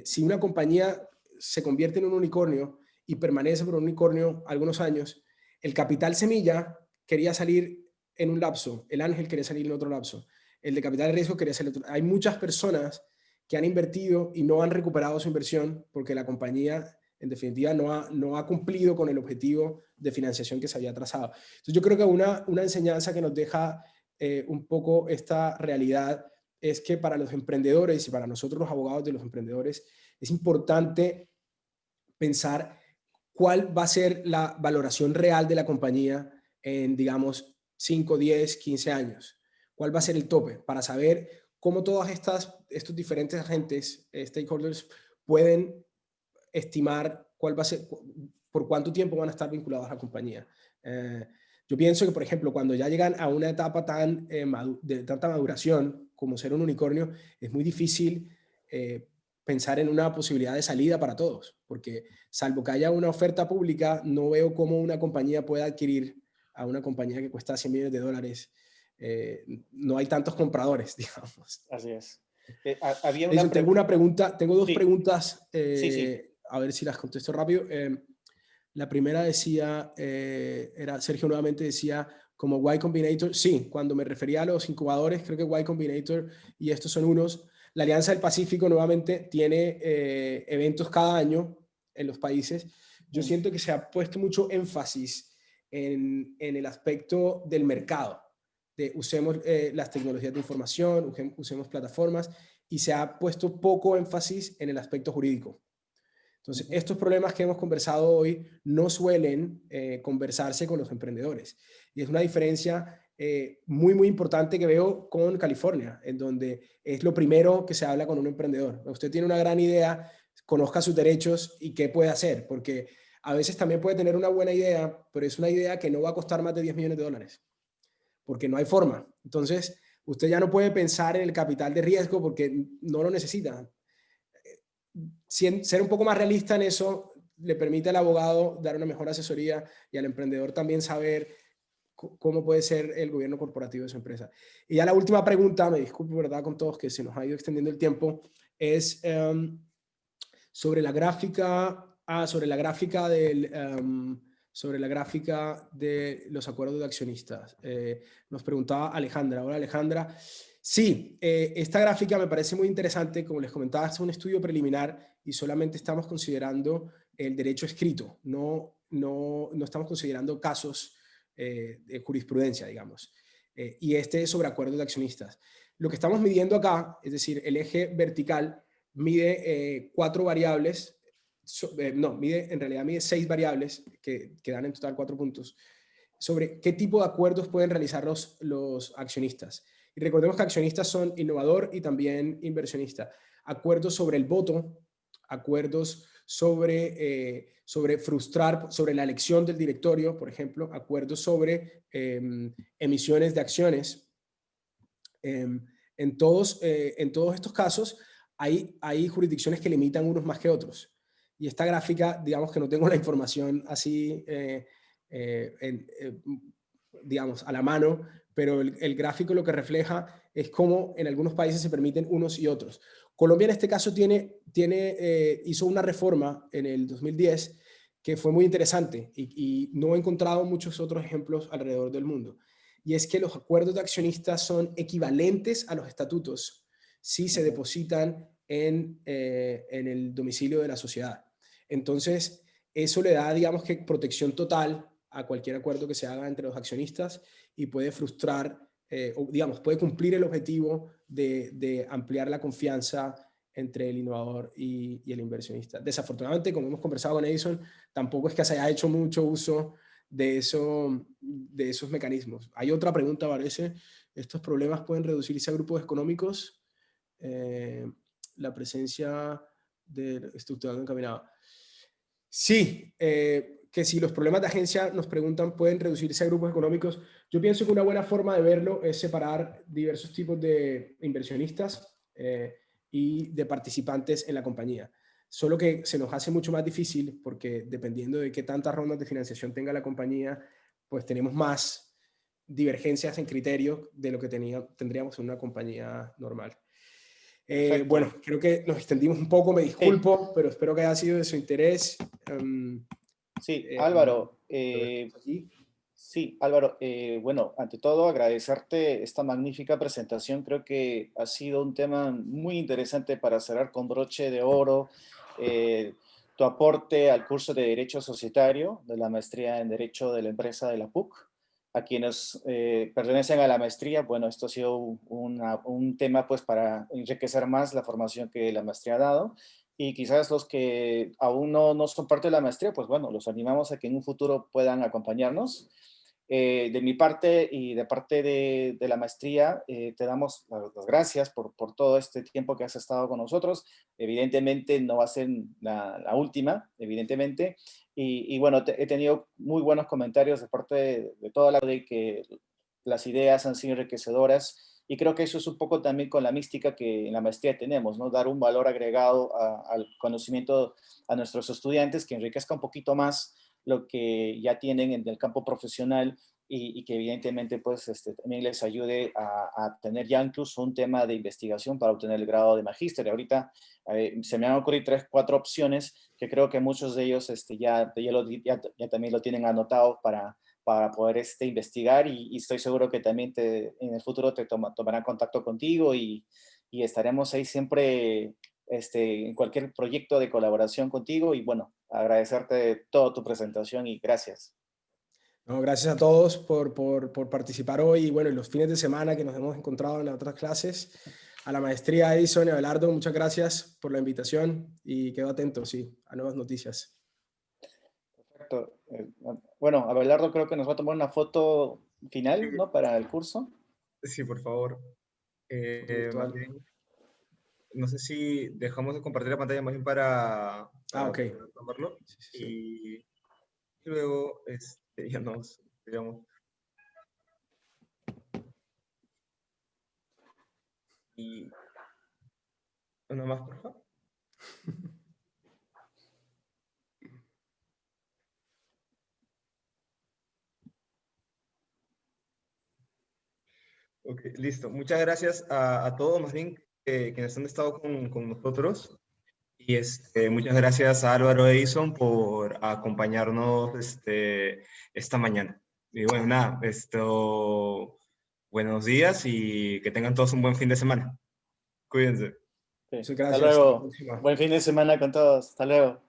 Si una compañía se convierte en un unicornio y permanece por un unicornio algunos años, el capital semilla quería salir en un lapso, el ángel quería salir en otro lapso, el de capital de riesgo quería salir en otro. Hay muchas personas que han invertido y no han recuperado su inversión porque la compañía, en definitiva, no ha cumplido con el objetivo de financiación que se había trazado. Entonces, yo creo que una enseñanza que nos deja un poco esta realidad es que para los emprendedores y para nosotros los abogados de los emprendedores es importante pensar cuál va a ser la valoración real de la compañía en, digamos, 5, 10, 15 años. ¿Cuál va a ser el tope? Para saber cómo todas estos diferentes agentes, stakeholders, pueden estimar cuál va a ser, por cuánto tiempo van a estar vinculados a la compañía. Yo pienso que, por ejemplo, cuando ya llegan a una etapa de tanta maduración como ser un unicornio, es muy difícil pensar en una posibilidad de salida para todos, porque salvo que haya una oferta pública, no veo cómo una compañía pueda adquirir a una compañía que cuesta 100 millones de dólares. No hay tantos compradores, digamos. Así es. Había una Edison, tengo dos sí, preguntas, sí. a ver si las contesto rápido. La primera decía, Sergio nuevamente decía, como Y Combinator, sí, cuando me refería a los incubadores, creo que Y Combinator y estos son unos. La Alianza del Pacífico nuevamente tiene eventos cada año en los países. Yo siento que se ha puesto mucho énfasis en el aspecto del mercado, de usemos las tecnologías de información, usemos plataformas, y se ha puesto poco énfasis en el aspecto jurídico. Entonces, estos problemas que hemos conversado hoy no suelen conversarse con los emprendedores. Y es una diferencia muy, muy importante que veo con California, en donde es lo primero que se habla con un emprendedor. Usted tiene una gran idea, conozca sus derechos y qué puede hacer, porque a veces también puede tener una buena idea, pero es una idea que no va a costar más de 10 millones de dólares, porque no hay forma. Entonces, usted ya no puede pensar en el capital de riesgo porque no lo necesita. Ser un poco más realista en eso le permite al abogado dar una mejor asesoría y al emprendedor también saber cómo puede ser el gobierno corporativo de su empresa. Y ya la última pregunta, me disculpo, ¿verdad?, con todos que se nos ha ido extendiendo el tiempo, es Sobre la gráfica, sobre la gráfica de los acuerdos de accionistas. Nos preguntaba Alejandra. Hola, Alejandra. Sí, esta gráfica me parece muy interesante. Como les comentaba, es un estudio preliminar y solamente estamos considerando el derecho escrito. No estamos considerando casos de jurisprudencia, digamos. Y este es sobre acuerdos de accionistas. Lo que estamos midiendo acá, es decir, el eje vertical, mide 4 variables, en realidad mide 6 variables que dan en total 4 puntos, sobre qué tipo de acuerdos pueden realizar los accionistas. Y recordemos que accionistas son innovador y también inversionista. Acuerdos sobre el voto, acuerdos sobre frustrar, sobre la elección del directorio, por ejemplo, acuerdos sobre emisiones de acciones. En todos estos casos hay jurisdicciones que limitan unos más que otros. Y esta gráfica, digamos que no tengo la información así, digamos, a la mano, pero el gráfico lo que refleja es cómo en algunos países se permiten unos y otros. Colombia en este caso hizo una reforma en el 2010 que fue muy interesante y no he encontrado muchos otros ejemplos alrededor del mundo. Y es que los acuerdos de accionistas son equivalentes a los estatutos si se depositan en el domicilio de la sociedad. Entonces, eso le da, digamos que, protección total a cualquier acuerdo que se haga entre los accionistas y puede frustrar, o digamos, puede cumplir el objetivo de ampliar la confianza entre el innovador y el inversionista. Desafortunadamente, como hemos conversado con Edison, tampoco es que se haya hecho mucho uso de esos mecanismos. Hay otra pregunta, parece, ¿estos problemas pueden reducirse a grupos económicos? La presencia de estructurado encaminado. Sí, que si los problemas de agencia nos preguntan pueden reducirse a grupos económicos, yo pienso que una buena forma de verlo es separar diversos tipos de inversionistas y de participantes en la compañía. Solo que se nos hace mucho más difícil porque dependiendo de qué tantas rondas de financiación tenga la compañía, pues tenemos más divergencias en criterios de lo que tendríamos en una compañía normal. Bueno, creo que nos extendimos un poco, me disculpo, pero espero que haya sido de su interés. Sí, Álvaro, Aquí. sí, Álvaro, bueno, ante todo agradecerte esta magnífica presentación. Creo que ha sido un tema muy interesante para cerrar con broche de oro tu aporte al curso de Derecho Societario de la maestría en Derecho de la Empresa de la PUC. A quienes pertenecen a la maestría, bueno, esto ha sido un tema pues para enriquecer más la formación que la maestría ha dado. Y quizás los que aún no son parte de la maestría, pues bueno, los animamos a que en un futuro puedan acompañarnos. De mi parte y de parte de la maestría, te damos las gracias por todo este tiempo que has estado con nosotros. Evidentemente no va a ser la última, evidentemente. Y bueno, he tenido muy buenos comentarios de parte de toda la de que las ideas han sido enriquecedoras. Y creo que eso es un poco también con la mística que en la maestría tenemos, ¿no? Dar un valor agregado al conocimiento a nuestros estudiantes que enriquezca un poquito más lo que ya tienen en el campo profesional y que evidentemente pues también les ayude a tener ya incluso un tema de investigación para obtener el grado de magíster. Ahorita se me han ocurrido 3, 4 opciones que creo que muchos de ellos ya también lo tienen anotado para poder investigar y estoy seguro que también en el futuro tomarán contacto contigo y estaremos ahí siempre en cualquier proyecto de colaboración contigo y bueno, agradecerte toda tu presentación y gracias. No, gracias a todos por participar hoy y bueno, en los fines de semana que nos hemos encontrado en las otras clases. A la maestría Edison y Abelardo, muchas gracias por la invitación y quedo atento, sí, a nuevas noticias. Perfecto. Bueno, Abelardo creo que nos va a tomar una foto final, ¿no? Para el curso. Sí, por favor. Foto Más virtual. bien, no sé si dejamos de compartir la pantalla más bien para Ok. poder tomarlo. Sí, sí, sí. Y luego ya nos, digamos, y una más, por favor. Ok, listo. Muchas gracias a todos, más bien, quienes han estado con nosotros. Y muchas gracias a Álvaro Edison por acompañarnos esta mañana. Y bueno, nada, buenos días y que tengan todos un buen fin de semana. Cuídense. Sí. Muchas Hasta gracias. Hasta la luego. próxima. Buen fin de semana con todos. Hasta luego.